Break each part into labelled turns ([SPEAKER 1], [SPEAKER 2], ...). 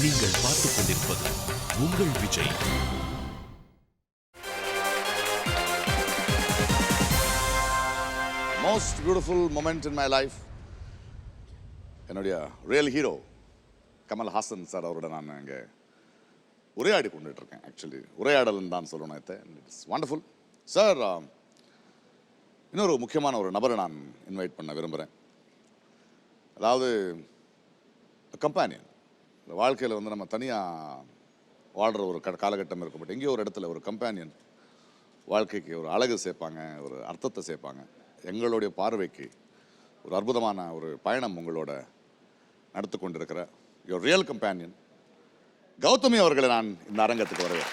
[SPEAKER 1] நீங்கள் பார்த்துக் கொண்டிருப்பது உங்கள் Vijay.
[SPEAKER 2] Most beautiful moment in my life. என்னுடைய real hero Kamal Haasan sir அவரோட நான் இங்கே உரையாடி கொண்டுட்டு இருக்கேன். ஆக்சுவலி உரையாடல்னு தான் சொல்லணும். It's wonderful sir. இன்னொரு முக்கியமான ஒரு நபரை நான் இன்வைட் பண்ண விரும்புகிறேன். அதாவது கம்பானியன். இந்த வாழ்க்கையில் வந்து நம்ம தனியாக வாழ்கிற ஒரு காலகட்டம் இருக்கும். பட் எங்கேயோ ஒரு இடத்துல ஒரு கம்பானியன் வாழ்க்கைக்கு ஒரு அழகு சேர்ப்பாங்க, ஒரு அர்த்தத்தை சேர்ப்பாங்க. எங்களுடைய பார்வைக்கு ஒரு அற்புதமான ஒரு பயணம் உங்களோட நடத்து கொண்டிருக்கிற யுவர் ரியல் கம்பானியன் கௌதமி அவர்களை நான் இந்த அரங்கத்துக்கு வருவேன்.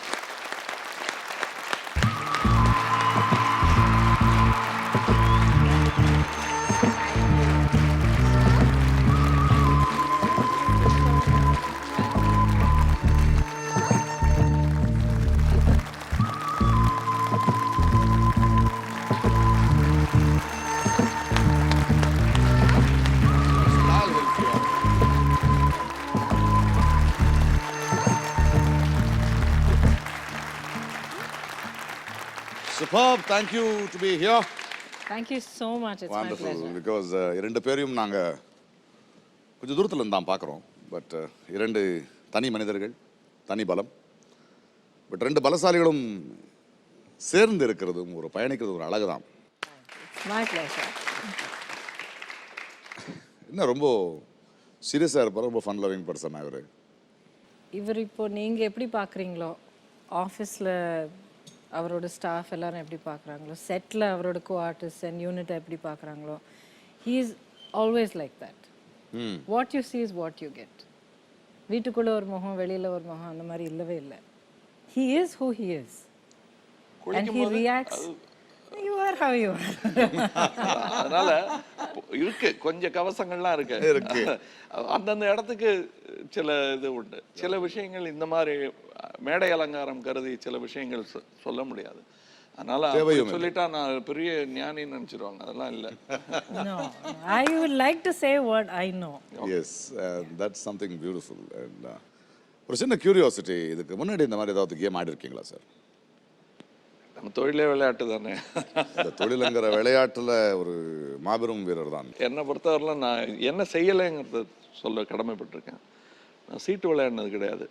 [SPEAKER 2] Superb, thank you to be here.
[SPEAKER 3] Thank you so much. It's
[SPEAKER 2] Wonderful,
[SPEAKER 3] my pleasure.
[SPEAKER 2] because இரண்டு பேரையும் நாங்கள் கொஞ்சம் தூரத்தில் இருந்து தான் பார்க்குறோம். பட் இரண்டு தனி மனிதர்கள், தனி பலம். பட் ரெண்டு பலசாலிகளும் சேர்ந்து இருக்கிறதும் ஒரு பயணிக்கிறது ஒரு அழகு தான்.
[SPEAKER 3] It's my pleasure.
[SPEAKER 2] இன்னும் ரொம்ப சீரியஸாக இருப்பார், ரொம்ப ஃபன் லவிங் பர்சன் அவர்.
[SPEAKER 3] இவர் இப்போ நீங்கள் எப்படி பார்க்குறீங்களோ, ஆஃபீஸில் அவரோட ஸ்டாஃப் எல்லாரும் எப்படி பார்க்குறாங்களோ, செட்டில் அவரோட கோ ஆர்டிஸ்ட் அண்ட் யூனிட்டை எப்படி பார்க்குறாங்களோ, he is always like that. What you see is what you get. வீட்டுக்குள்ளே ஒரு முகம், வெளியில் ஒரு முகம், அந்த மாதிரி இல்லவே இல்லை. He is who he is and he reacts. You are how you are.
[SPEAKER 4] அதனால இருக்கு, கொஞ்சம் கவசங்கள்லாம் இருக்கு. அந்தந்த இடத்துக்கு சில இது உண்டு. சில விஷயங்கள் இந்த மாதிரி மேடை அலங்காரம் கருதி சில விஷயங்கள் சொல்ல முடியாது. அதனால சொல்லிட்டா நான் பெரிய ஞானி நினைச்சிருவாங்க. அதெல்லாம் இல்லை.
[SPEAKER 3] No, I would like to say what I know.
[SPEAKER 2] Yes, that's something beautiful. And ஒரு சின்ன கியூரியாசிட்டி, இதுக்கு முன்னாடி இந்த மாதிரி ஏதாவது கேம் ஆடி இருக்கீங்களா சார்?
[SPEAKER 4] நம்ம தொழிலே விளையாட்டு தானே.
[SPEAKER 2] இந்த தொழிலுங்கிற விளையாட்டுல ஒரு மாபெரும் வீரர் தான்.
[SPEAKER 4] என்னை பொறுத்தவரையில நான் என்ன செய்யலைங்கிறத சொல்ல கடமைப்பட்டிருக்கேன். நான் சீட்டு விளையாடினது கிடையாது,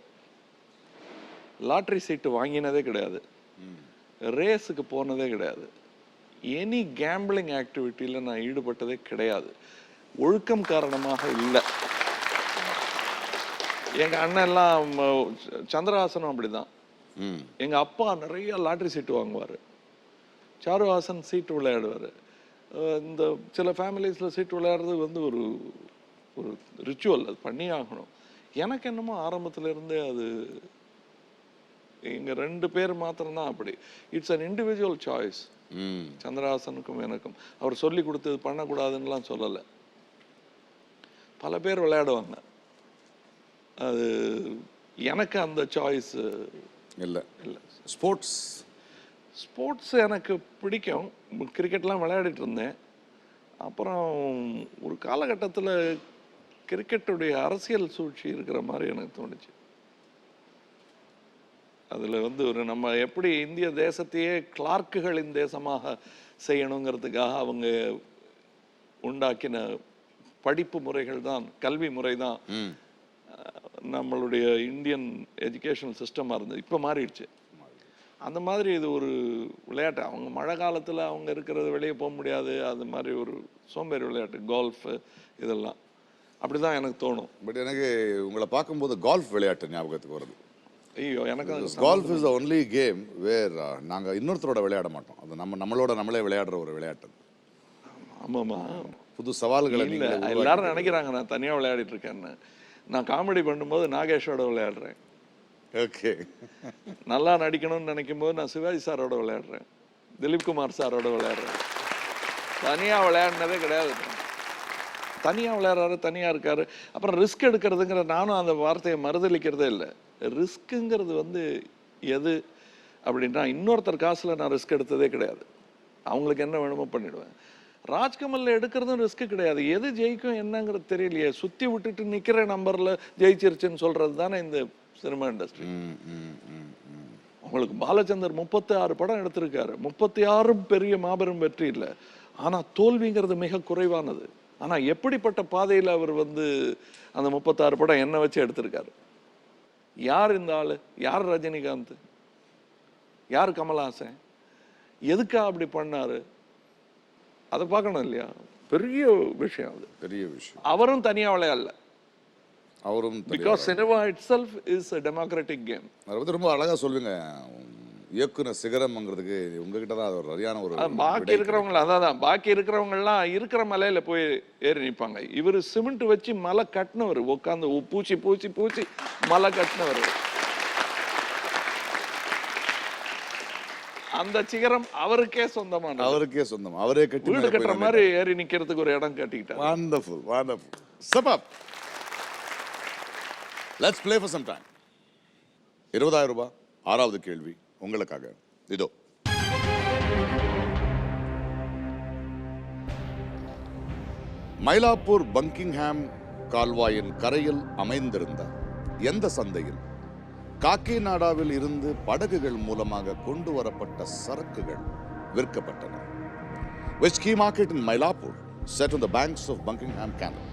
[SPEAKER 4] லாட்ரி சீட்டு வாங்கினதே கிடையாது, ரேஸுக்கு போனதே கிடையாது, எனி கேம்பிளிங் ஆக்டிவிட்டியில் நான் ஈடுபட்டதே கிடையாது. ஒழுக்கம் காரணமாக இல்லை. எங்கள் அண்ணன் எல்லாம், சந்திரஹாசனும் அப்படிதான். எங்கள் அப்பா நிறைய லாட்ரி சீட்டு வாங்குவார், சாருஹாசன் சீட்டு விளையாடுவார். இந்த சில ஃபேமிலிஸில் சீட்டு விளையாடுறது வந்து ஒரு ஒரு ரிச்சுவல், அது பண்ணி ஆகணும். எனக்கு என்னமோ ஆரம்பத்திலேருந்தே அது எங்கள் ரெண்டு பேர் மாத்திரம்தான் அப்படி. It's an individual choice. சந்திரஹாசனுக்கும் எனக்கும் அவர் சொல்லி கொடுத்தது பண்ணக்கூடாதுன்னெலாம் சொல்லலை. பல பேர் விளையாடுவாங்க, அது எனக்கு அந்த சாய்ஸ்
[SPEAKER 2] இல்லை.
[SPEAKER 4] இல்லை.
[SPEAKER 2] ஸ்போர்ட்ஸ்
[SPEAKER 4] எனக்கு பிடிக்கும். கிரிக்கெட்லாம் விளையாடிட்டு இருந்தேன். அப்புறம் ஒரு காலகட்டத்தில் கிரிக்கெட்டுடைய அரசியல் சூழ்ச்சி இருக்கிற மாதிரி எனக்கு தோணுச்சு. அதில் வந்து ஒரு நம்ம எப்படி இந்திய தேசத்தையே கிளார்க்குகளின் தேசமாக செய்யணுங்கிறதுக்காக அவங்க உண்டாக்கின படிப்பு முறைகள் தான், கல்வி முறை தான் நம்மளுடைய இந்தியன் எஜுகேஷனல் சிஸ்டமாக இருந்தது. இப்போ மாறிடுச்சு. அந்த மாதிரி இது ஒரு விளையாட்டு. அவங்க மழை காலத்தில் அவங்க இருக்கிறது வெளியே போக முடியாது, அது மாதிரி ஒரு சோம்பேறி விளையாட்டு கோல்ஃபு, இதெல்லாம் அப்படி தான் எனக்கு தோணும்.
[SPEAKER 2] பட் எனக்கு உங்களை பார்க்கும்போது கால்ஃப் விளையாட்டு ஞாபகத்துக்கு வருது.
[SPEAKER 4] ஐயோ, எனக்கு
[SPEAKER 2] golf is the only game where நாங்கள் இன்னொருத்தரோட விளையாட மாட்டோம். அது நம்மளோட நம்மளே விளையாடுற ஒரு விளையாட்டு.
[SPEAKER 4] ஆமாம்மா,
[SPEAKER 2] புது சவால்களை
[SPEAKER 4] இல்லை. எல்லாரும் நினைக்கிறாங்க நான் தனியாக விளையாடிட்டு இருக்கேன்னு. நான் காமெடி பண்ணும்போது நாகேஷோட விளையாடுறேன்.
[SPEAKER 2] ஓகே.
[SPEAKER 4] நல்லா நடிக்கணும்னு நினைக்கும் போது நான் சிவாஜி சாரோட விளையாடுறேன், திலீப் குமார் சாரோட விளையாடுறேன். தனியாக விளையாடினதே கிடையாது. தனியாக விளையாடுறாரு, தனியாக இருக்காரு. அப்புறம் ரிஸ்க் எடுக்கிறதுங்கிற, நானும் அந்த வார்த்தையை மறுதளிக்கிறதே இல்லை. ரிஸ்க்குங்கிறது வந்து எது அப்படின்னா, இன்னொருத்தர் காசில் நான் ரிஸ்க் எடுத்ததே கிடையாது. அவங்களுக்கு என்ன வேணுமோ பண்ணிவிடுவேன். ராஜ்கமல்ல எடுக்கிறதும் ரிஸ்க் கிடையாது. எது ஜெயிக்கும் என்னங்கிறது தெரியலையே, சுத்தி விட்டுட்டு நிக்கிற நம்பர்ல ஜெயிச்சிருச்சுன்னு சொல்றது தானே இந்த சினிமா இண்டஸ்ட்ரி. உங்களுக்கு பாலச்சந்தர் 36 படம் எடுத்திருக்காரு, 36 பெரிய மாபெரும் வெற்றி இல்லை, ஆனா தோல்விங்கிறது மிக குறைவானது. ஆனா எப்படிப்பட்ட பாதையில் அவர் வந்து அந்த 36 படம் என்ன வச்சு எடுத்திருக்காரு? யார் இந்த ஆளு? யார் ரஜினிகாந்த்? யார் கமல்ஹாசன்? எதுக்கா அப்படி பண்ணாரு? அதை பார்க்கணும் இல்லையா? பெரிய விஷயம் அது,
[SPEAKER 2] பெரிய விஷயம்.
[SPEAKER 4] அவரும் தனியா விளையாடல,
[SPEAKER 2] அவரும்
[SPEAKER 4] because cinema it self is a democratic game.
[SPEAKER 2] அதை பற்றி ரொம்ப அழகாக சொல்லுங்க. இயக்குனர் சிகரம்ங்கிறதுக்கு உங்ககிட்ட தான் அது ஒரு சரியான ஒரு
[SPEAKER 4] பாக்கி இருக்கிறவங்க அதான் பாக்கி இருக்கிறவங்க எல்லாம் இருக்கிற மலையில போய் ஏறி நிற்பாங்க. இவர் சிமெண்ட் வச்சு மலை கட்டினவர், உட்காந்து பூச்சி பூச்சி பூச்சி மலை கட்டினவர். அந்த சிகரம் அவருக்கே சொந்தமான,
[SPEAKER 2] அவருக்கே சொந்தம், அவரே கட்டி
[SPEAKER 4] வீடு கட்டுற மாதிரி ஏறி நிக்கிறதுக்கு ஒரு இடம் கட்டிக்கிட்டார்.
[SPEAKER 2] Wonderful, wonderful. Superb. Let's play for some time. 20,000 ரூபாய். 6வது கேள்வி உங்களுக்காக இதோ. மயிலாப்பூர் பக்கிங்ஹாம் கால்வாயின் கரையில் அமைந்திருந்த எந்த சந்தையில் காக்கிநாடாவில் இருந்து படகுகள் மூலமாக கொண்டு வரப்பட்ட சரக்குகள் விற்கப்பட்டன? Which key market in Mylapore, set on the banks of Buckingham Canal,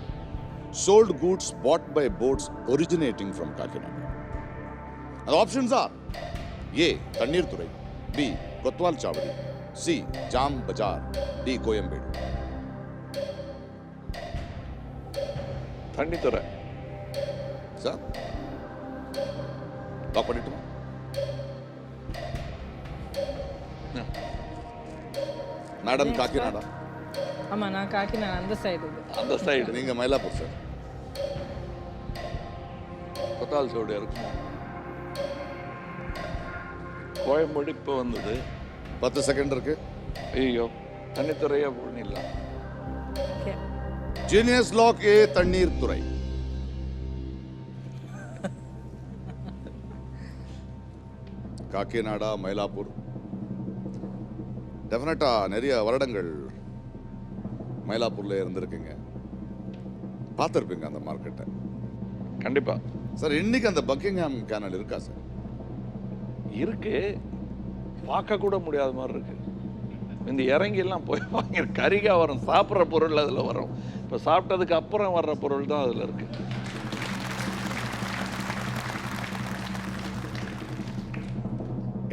[SPEAKER 2] sold goods bought by boats originating from Kakinada? And the options are A. Tannirthurai, B. Kotwal Chavadi, C. Jam Bazaar, D. Coimbatore.
[SPEAKER 4] தண்ணித்துறை.
[SPEAKER 2] Sir? Lock பண்ணிட்டுமா? Madam Kakinada.
[SPEAKER 3] ஆமா, நான் காக்கிநாடா அந்த side.
[SPEAKER 4] அந்த side.
[SPEAKER 2] நீங்க Mylapore sir.
[SPEAKER 4] கொத்தால் சோடு இருக்குமா? கோயம்பேடு இப்போ வந்தது.
[SPEAKER 2] 10 செகண்ட் இருக்கு.
[SPEAKER 4] ஐயோ, தண்ணித்துறையா பண்ணிடலாம்.
[SPEAKER 3] ஓகே.
[SPEAKER 2] ஜீனியஸ் லாக் ஏ தண்ணீர்துறை. காக்கிநாடா, மயிலாப்பூர். டெஃபினட்டா நிறைய வருடங்கள் மயிலாப்பூர்ல இருந்திருக்குங்க, பார்த்துருப்பீங்க அந்த மார்க்கெட்டை.
[SPEAKER 4] கண்டிப்பா
[SPEAKER 2] சார், இன்னைக்கு அந்த பக்கிங்ஹாம் கேனல் இருக்கா சார்?
[SPEAKER 4] இருக்கு, பார்க்க கூட முடியாத மாதிரி இருக்கு. இந்த இறங்கி எல்லாம் போய் வாங்கி கறிகா வரும், சாப்பிட்ற பொருள் அதில் வரும். இப்போ சாப்பிட்டதுக்கு அப்புறம் வர்ற பொருள் தான் அதில் இருக்கு.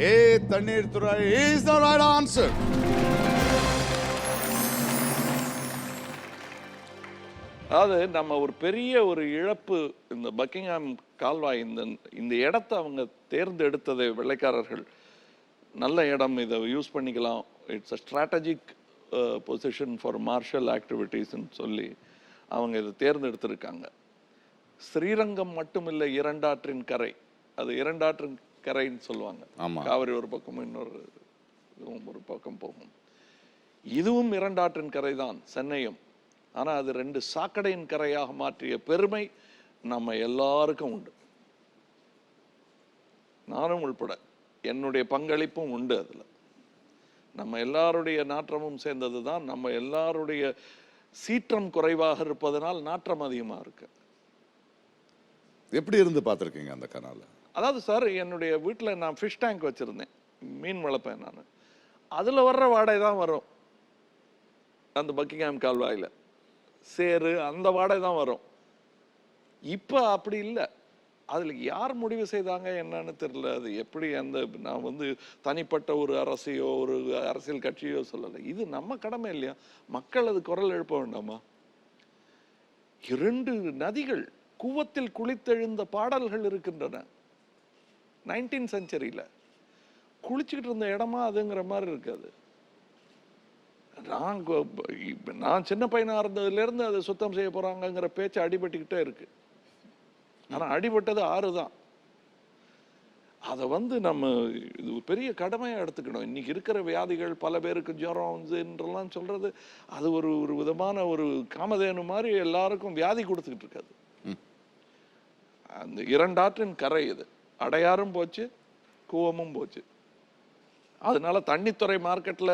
[SPEAKER 2] ஏ தண்ணீர்துறை is the right answer.
[SPEAKER 4] அதாவது நம்ம ஒரு பெரிய ஒரு இழப்பு, இந்த பக்கிங்ஹாம் கால்வாய், இந்த இடத்தை அவங்க தேர்ந்தெடுத்ததை வெள்ளைக்காரர்கள், நல்ல இடம், இதை யூஸ் பண்ணிக்கலாம், it's a strategic position for martial ஆக்டிவிட்டீஸ்ன்னு சொல்லி அவங்க இதை தேர்ந்தெடுத்திருக்காங்க. ஸ்ரீரங்கம் மட்டும் இல்லை, இரண்டாற்றின் கரை, அது இரண்டாற்றின் கரைன்னு சொல்லுவாங்க. காவிரி ஒரு பக்கம், இன்னொரு ஒரு பக்கம் போகும். இதுவும் இரண்டாற்றின் கரை தான், சென்னையும். ஆனால் அது 2 சாக்கடையின் கரையாக மாற்றிய பெருமை நம்ம எல்லாருக்கும் உண்டு, நானும் உள்பட என்னுடைய பங்களிப்பும் உண்டு. அதில் நம்ம எல்லாருடைய நாற்றமும் சேர்ந்தது தான். நம்ம எல்லாருடைய சீற்றம் குறைவாக இருப்பதனால் நாற்றம் அதிகமாக இருக்கு.
[SPEAKER 2] எப்படி இருந்து பார்த்துருக்கீங்க அந்த கனால?
[SPEAKER 4] அதாவது சார், என்னுடைய வீட்டில் நான் ஃபிஷ் டேங்க் வச்சுருந்தேன், மீன் வளர்ப்பேன் நான். அதில் வர்ற வாடகை தான் வரும் அந்த பக்கிங்ஹாம் கால்வாயில், சேரு அந்த வாடகை தான் வரும். இப்போ அப்படி இல்லை. அதில் யார் முடிவு செய்தாங்க என்னன்னு தெரியல. அது எப்படி, நான் தனிப்பட்ட ஒரு அரசியோ ஒரு அரசியல் கட்சியோ சொல்லலை. இது நம்ம கடமை இல்லையா? மக்கள் அது குரல் எழுப்ப வேண்டாமா? 2 நதிகள் கூவத்தில் குளித்தெழுந்த பாடல்கள் இருக்கின்றன. 19th செஞ்சுரியில் குளிச்சுக்கிட்டு இருந்த இடமா அதுங்கிற மாதிரி இருக்காது. நான் சின்ன பையனா இருந்ததுலேருந்து அதை சுத்தம் செய்ய போறாங்கிற பேச்சு அடிபட்டுக்கிட்டே இருக்கு. ஆனால் அடிபட்டது 6 தான். அதை நம்ம இது பெரிய கடமையாக எடுத்துக்கணும். இன்னைக்கு இருக்கிற வியாதிகள், பல பேருக்கு ஜுரம் சொல்றது, அது ஒரு விதமான ஒரு காமதேனு மாதிரி எல்லாருக்கும் வியாதி கொடுத்துக்கிட்டு இருக்காது. அந்த 2 ஆற்றின் கரை இது. அடையாறும் போச்சு, கூவமும் போச்சு. அதனால தண்ணித்துறை மார்க்கெட்டில்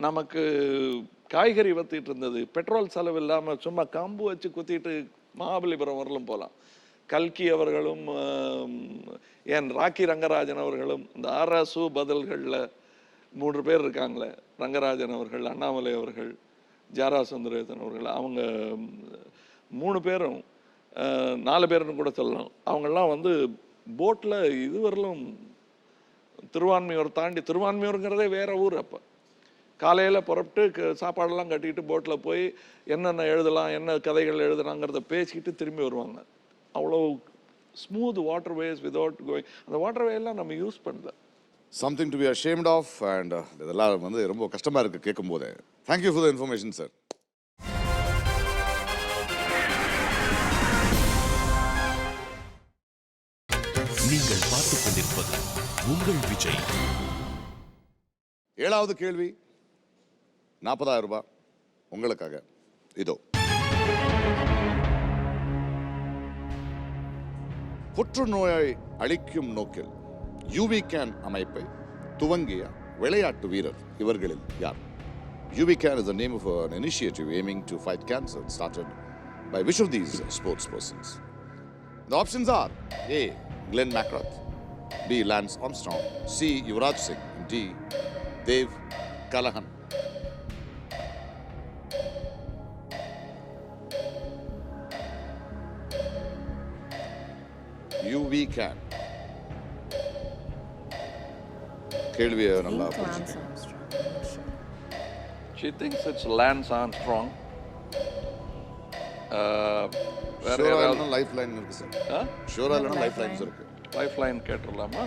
[SPEAKER 4] நமக்கு காய்கறி வத்திட்டு இருந்தது. பெட்ரோல் செலவு இல்லாமல் சும்மா கம்பு வச்சு குத்திட்டு மகாபலிபுரம் வரலும் போகலாம். கல்கி அவர்களும் ஏன் ராக்கி ரங்கராஜன் அவர்களும் இந்த அரசு பதில்களில் 3 பேர் இருக்காங்களே, ரங்கராஜன் அவர்கள், அண்ணாமலை அவர்கள், ஜாரா சுந்தரேசன் அவர்கள், அவங்க 3 பேரும் 4 பேருன்னு கூட சொல்லலாம். அவங்கெல்லாம் வந்து போட்டில் இதுவரையிலும் திருவான்மியூர் தாண்டி, திருவான்மியூருங்கிறதே வேற ஊர். அப்போ காலையில் புறப்பட்டு சாப்பாடெல்லாம் கட்டிக்கிட்டு போட்டில் போய் என்னென்ன எழுதலாம், என்ன கதைகள் எழுதலாங்கிறத பேசிக்கிட்டு திரும்பி வருவாங்க. அவ்வளோ ஸ்மூத் வாட்டர்வேஸ் விதவுட் கோயிங். அந்த வாட்டர்வேலாம் நம்ம யூஸ் பண்ணல.
[SPEAKER 2] Something to be ashamed of. And இதெல்லாம் வந்து ரொம்ப கஷ்டமாக இருக்குது கேட்கும் போதே. Thank you for the information sir.
[SPEAKER 1] நீங்கள் பார்த்துக் கொண்டிருப்பது உங்கள் விஜய்.
[SPEAKER 2] 7வது கேள்வி 40,000 ரூபாய் உங்களுக்காக. இதோ. புற்றுநோயை அழிக்கும் நோக்கில் யூவி கேன் அமைப்பை துவங்கிய விளையாட்டு வீரர் இவர்களில் யார்? UV Can is the name of an initiative aiming to fight cancer started by which of these sports persons? The options are A. Glenn McGrath, B. Lance Armstrong, C. Yuvraj Singh, D. Dave Callahan. UV Can. கேள்வியை நல்லா புரிஞ்சுக்கங்க.
[SPEAKER 4] She thinks it's Lance Armstrong. வேற
[SPEAKER 2] ஷூரா
[SPEAKER 4] யாராவது
[SPEAKER 2] இல்லைன்னா lifeline இருக்கு சார். ஷூரா இல்லைன்னா லைஃப் லைன்ஸ் இருக்கு.
[SPEAKER 4] லைஃப் லைன் கேட்டுடலாமா?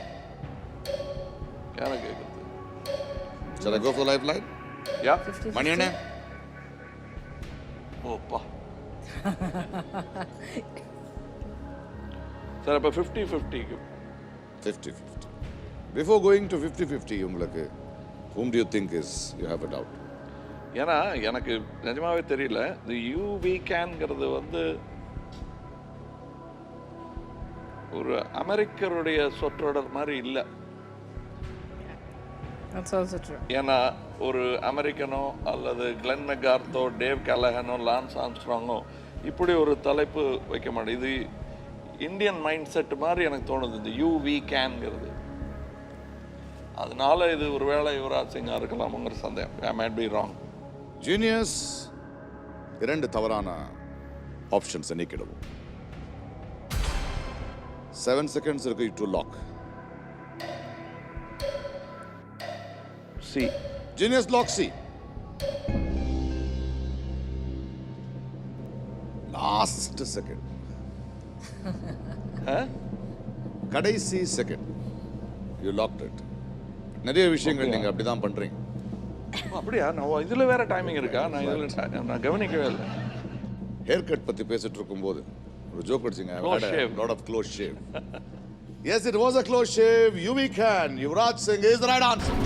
[SPEAKER 4] யாரை கேட்குறது?
[SPEAKER 2] Shall I go for life line?
[SPEAKER 4] யா
[SPEAKER 2] மணி அண்ணே.
[SPEAKER 4] ஓப்பா சார், அப்போ 50-50.
[SPEAKER 2] 50-50. Before going to 50-50, உங்களுக்கு whom do you think is you have a doubt?
[SPEAKER 4] ஏன்னா எனக்கு நிஜமாவே தெரியல. இந்த யூவி கேன்ங்கிறது வந்து ஒரு அமெரிக்கருடைய சொற்றொடர் மாதிரி இல்லை.
[SPEAKER 3] That's also true.
[SPEAKER 4] ஏன்னா ஒரு அமெரிக்கனோ அல்லது கிளென் மெக்கார்த்தோ, டேவ் கலஹனோ, லான்ஸ் ஆம்ஸ்ட்ராங்கோ இப்படி ஒரு தலைப்பு வைக்க மாட்டேன். இது இந்தியன் மைண்ட் செட் மாதிரி எனக்கு தோணுது இந்த யூவி கேன்ங்கிறது. அதனால இது ஒருவேளை யுவராஜ் சிங்கா இருக்கலாமுங்கிற சந்தேகம். I might be wrong.
[SPEAKER 2] Genius 2 தவறான ஆப்ஷன்ஸ் நீக்கிடுவோம். 7 seconds இருக்கு to lock.
[SPEAKER 4] C.
[SPEAKER 2] Genius lock C. Last second, கடைசி செகண்ட் யூ லாக்ட் இட். நிறைய விஷயங்கள் நீங்க அப்படிதான் பண்றீங்க.
[SPEAKER 4] அப்படியா? நான் இதுல வேற டைமிங் இருக்கா? நான் இதுல நான் கவனிக்கவே இல்லை.
[SPEAKER 2] ஹேர் கட் பத்தி பேசிட்டு இருக்கும்போது ஒரு joke அடிச்சீங்க. lot of close shave. Yes, it was a close shave. UV Can, Yuvraj Singh is the right answer.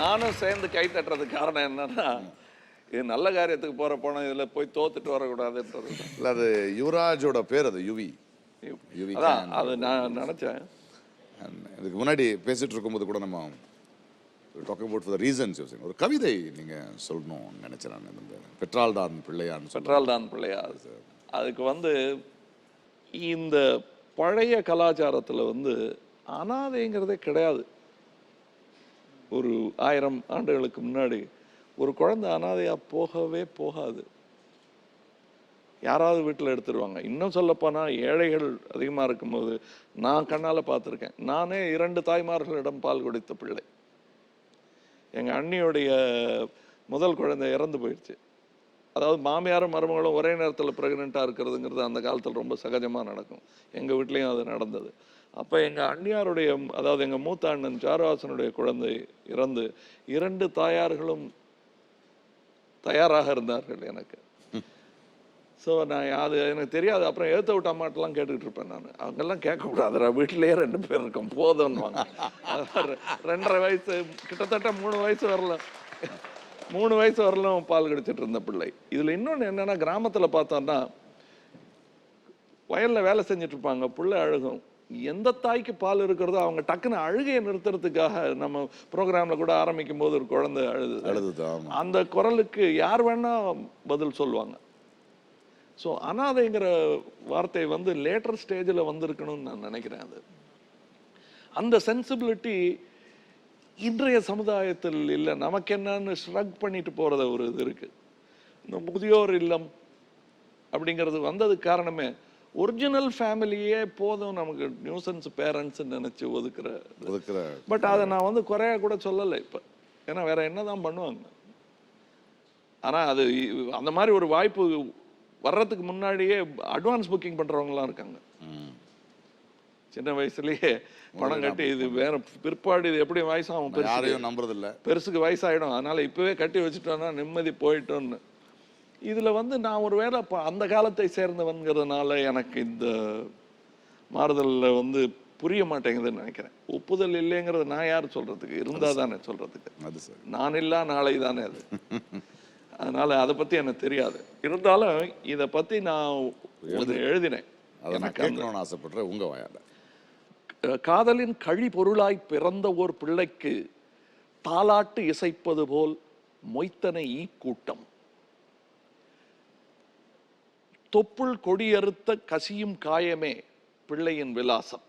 [SPEAKER 4] நானும் சேர்ந்து கை தட்டுறதுக்கு காரணம் என்னன்னா, இது நல்ல காரியத்துக்கு போன இதுல போய் தோத்துட்டு வரக்கூடாதுன்றது.
[SPEAKER 2] இல்ல, அது யுவராஜோட பேர். அது யுவி.
[SPEAKER 4] அதான் அது நான் நினைச்சேன்.
[SPEAKER 2] இதுக்கு முன்னாடி பேசிட்டு இருக்கும்போது கூட நம்ம talking about for the reasons. ஒரு கவிதை நீங்க சொல்லணும்னு நினைச்சேன் நான். இந்த பெட்ரால் தான் பிள்ளையான்னு
[SPEAKER 4] பெட்ரால் தான் பிள்ளையா. அதுக்கு வந்து இந்த பழைய கலாச்சாரத்தில் வந்து அனாதைங்கிறதே கிடையாது. ஒரு 1000 ஆண்டுகளுக்கு முன்னாடி ஒரு குழந்தை அனாதையாக போகவே போகாது. யாராவது வீட்டில் எடுத்துருவாங்க. இன்னும் சொல்லப்போனால் ஏழைகள் அதிகமாக இருக்கும்போது நான் கண்ணால் பார்த்துருக்கேன். நானே 2 தாய்மார்களிடம் பால் குடித்த பிள்ளை. எங்கள் அண்ணியுடைய முதல் குழந்தை இறந்து போயிடுச்சு. அதாவது மாமியாரும் மருமகளும் ஒரே நேரத்தில் ப்ரெக்னெண்ட்டாக இருக்கிறதுங்கிறது அந்த காலத்தில் ரொம்ப சகஜமாக நடக்கும். எங்கள் வீட்லேயும் அது நடந்தது. அப்போ எங்கள் அண்ணியாருடைய, அதாவது எங்கள் மூத்த அண்ணன் சாருவாசனுடைய குழந்தை இறந்து 2 தாயார்களும் தயாராக இருந்தார்கள் எனக்கு. ஸோ நான் அது எனக்கு தெரியாது. அப்புறம் எழுத்த விட்ட அம்மாட்டெல்லாம் கேட்டுக்கிட்டு இருப்பேன் நான். அவங்கெல்லாம் கேட்கக்கூடாதுரா, வீட்டிலேயே 2 பேர் இருக்கோம் போதும்னுவாங்க. 2.5 வயசு கிட்டத்தட்ட 3 வயசு வரலாம், 3 வயசு வரலாம் பால் குடிச்சிட்டு இருந்த பிள்ளை. இதில் இன்னொன்று என்னென்னா, கிராமத்தில் பார்த்தோன்னா வயலில் வேலை செஞ்சுட்டு இருப்பாங்க, பிள்ளை அழுகும். எந்த தாய்க்கு பால் இருக்கிறதோ அவங்க டக்குன்னு அழுகையை நிறுத்துறதுக்காக நம்ம ப்ரோக்ராம்ல கூட ஆரம்பிக்கும் போது ஒரு குழந்தை
[SPEAKER 2] அழுதுதான்.
[SPEAKER 4] அந்த குரலுக்கு யார் வேணா பதில் சொல்லுவாங்க. ஸோ அனாதைங்கிற வார்த்தை வந்து லேட்டர் ஸ்டேஜில் வந்திருக்கணும்னு நான் நினைக்கிறேன். அது அந்த சென்சிபிலிட்டி இன்றைய சமுதாயத்தில் இல்லை. நமக்கு என்னன்னு ஸ்ட்ரக் பண்ணிட்டு போறத ஒரு இது இருக்கு. இந்த முதியோர் இல்லம் அப்படிங்கிறது வந்ததுக்கு காரணமே ஒரிஜினல் ஃபேமிலியே போதும் நமக்கு நியூசன்ஸ் பேரண்ட்ஸ் நினைச்சு ஒதுக்குற. பட் அதை நான் வந்து குறையா கூட சொல்லலை இப்போ, ஏன்னா வேற என்னதான் பண்ணுவாங்க. ஆனா அது அந்த மாதிரி ஒரு வாய்ப்பு வர்றதுக்கு முன்னாடியே அட்வான்ஸ் புக்கிங் பண்றவங்கலாம் இருக்காங்க. சின்ன வயசுலயே பணம் கட்டி இது வேற பிற்பாடு இது எப்படி வயசாகும்,
[SPEAKER 2] யாரையும் நம்புறது இல்ல,
[SPEAKER 4] பெருசுக்கு வயசாயிடும், அதனால இப்பவே கட்டி வச்சுட்டோம்னா நிம்மதி போயிட்டோன்னு. இதுல வந்து நான் ஒரு வேளை அந்த காலத்தை சேர்ந்தவன்கிறதுனால எனக்கு இந்த மாறுதல்ல வந்து புரிய மாட்டேங்குதுன்னு நினைக்கிறேன். ஒப்புதல் இல்லைங்கிறது நான் யார் சொல்றதுக்கு, இருந்தா தானே சொல்றதுக்கு. நான் இல்லா நாளை தானே அது. அதனால அதை பத்தி எனக்கு தெரியாது. இருந்தாலும் இதை பத்தி நான் எழுதினேன்.
[SPEAKER 2] ஆசைப்படுறேன் உங்க வாயால.
[SPEAKER 4] காதலின் கழி பொருளாய் பிறந்த ஓர் பிள்ளைக்கு தாலாட்டு இசைப்பது போல் மொய்த்தனை ஈ கூட்டம், தொப்புள் கொடியறுத்த கசியும் காயமே பிள்ளையின் விலாசம்.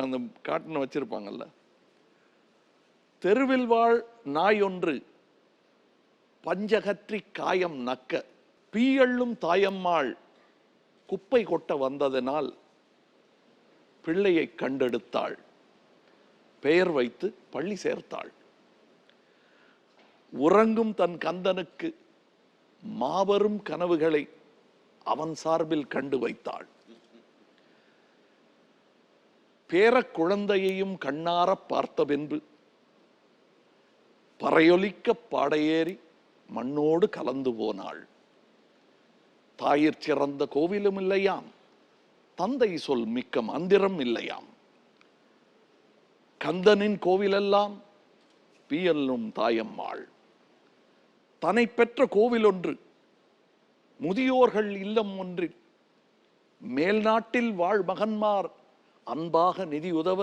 [SPEAKER 4] அந்த காட்டுன்னு வச்சிருப்பாங்கல்ல, தெருவில் வாழ் நாய் ஒன்று பஞ்சகற்றி காயம் நக்க, பீயள்ளும் தாயம்மாள் குப்பை கொட்ட வந்ததனால் பிள்ளையை கண்டெடுத்தாள், பெயர் வைத்து பள்ளி சேர்த்தாள். உறங்கும் தன் கந்தனுக்கு மாபெரும் கனவுகளை அவன் சார்பில் கண்டு வைத்தாள். பேரக் குழந்தையையும் கண்ணார பார்த்த பின்பு பறையொலிக்க பாடையேறி மண்ணோடு கலந்து போனாள். தாயிற் சிறந்த கோவிலும் இல்லையாம், தந்தை சொல் மிக்க மந்திரம் இல்லையாம், கந்தனின் கோவிலெல்லாம் பியல்லும் தாயம்மாள். தன்னை பெற்ற கோவில் ஒன்று முதியோர்கள் இல்லம் ஒன்றில் மேல்நாட்டில் வாழ் மகன்மார் அன்பாக நிதி உதவ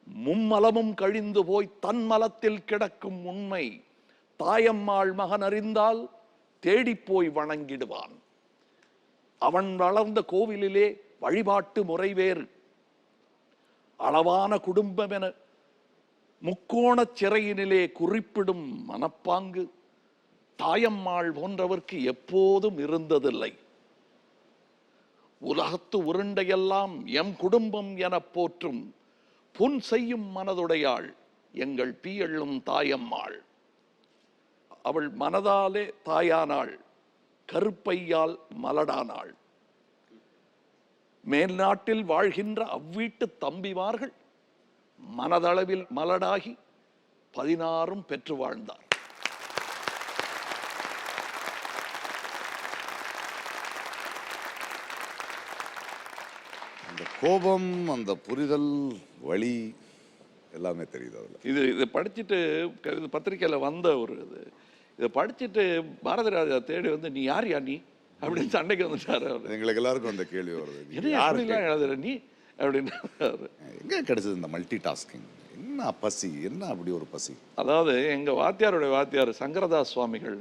[SPEAKER 4] மும்மலமும் கழிந்து போய் தன் மலத்தில் கிடக்கும் உண்மை தாயம்மாள் மகன் அறிந்தால் தேடிப்போய் வணங்கிடுவான். அவன் வளர்ந்த கோவிலிலே வழிபாட்டு முறை வேறு, அளவான குடும்பம் என முக்கோண சிறையினிலே குறிப்பிடும் மனப்பாங்கு தாயம்மாள் போன்றவர்க்கு எப்போதும் இருந்ததில்லை. உலகத்து உருண்டையெல்லாம் எம் குடும்பம் என போற்றும் புன் செய்யும் மனதுடையாள் எங்கள் பீயள்ளும் தாயம்மாள். அவள் மனதாலே தாயானாள், கருப்பையால் மலடானாள். மேல்நாட்டில் வாழ்கின்ற அவ்வீட்டு தம்பிமார்கள் மனதளவில் மலடாகி 16 பெற்று வாழ்ந்தார்.
[SPEAKER 2] அந்த கோபம், அந்த புரிதல், வழி எல்லாமே தெரியுது அதுல.
[SPEAKER 4] இதை படிச்சுட்டு பத்திரிக்கையில வந்த ஒரு இதை படிச்சுட்டு பாரதி ராஜா தேடி வந்து நீ யார் யா நீ அப்படின்னு சண்டைக்கு வந்துட்டாரு.
[SPEAKER 2] எங்களுக்கு எல்லாருக்கும் அந்த கேள்வி வருது,
[SPEAKER 4] எழுதுற நீ அப்படின்னு.
[SPEAKER 2] எங்க கிடைச்சது இந்த மல்டி டாஸ்கிங்? என்ன பசி, என்ன அப்படி ஒரு பசி?
[SPEAKER 4] அதாவது எங்க வாத்தியாருடைய வாத்தியார் சங்கரதாஸ் சுவாமிகள்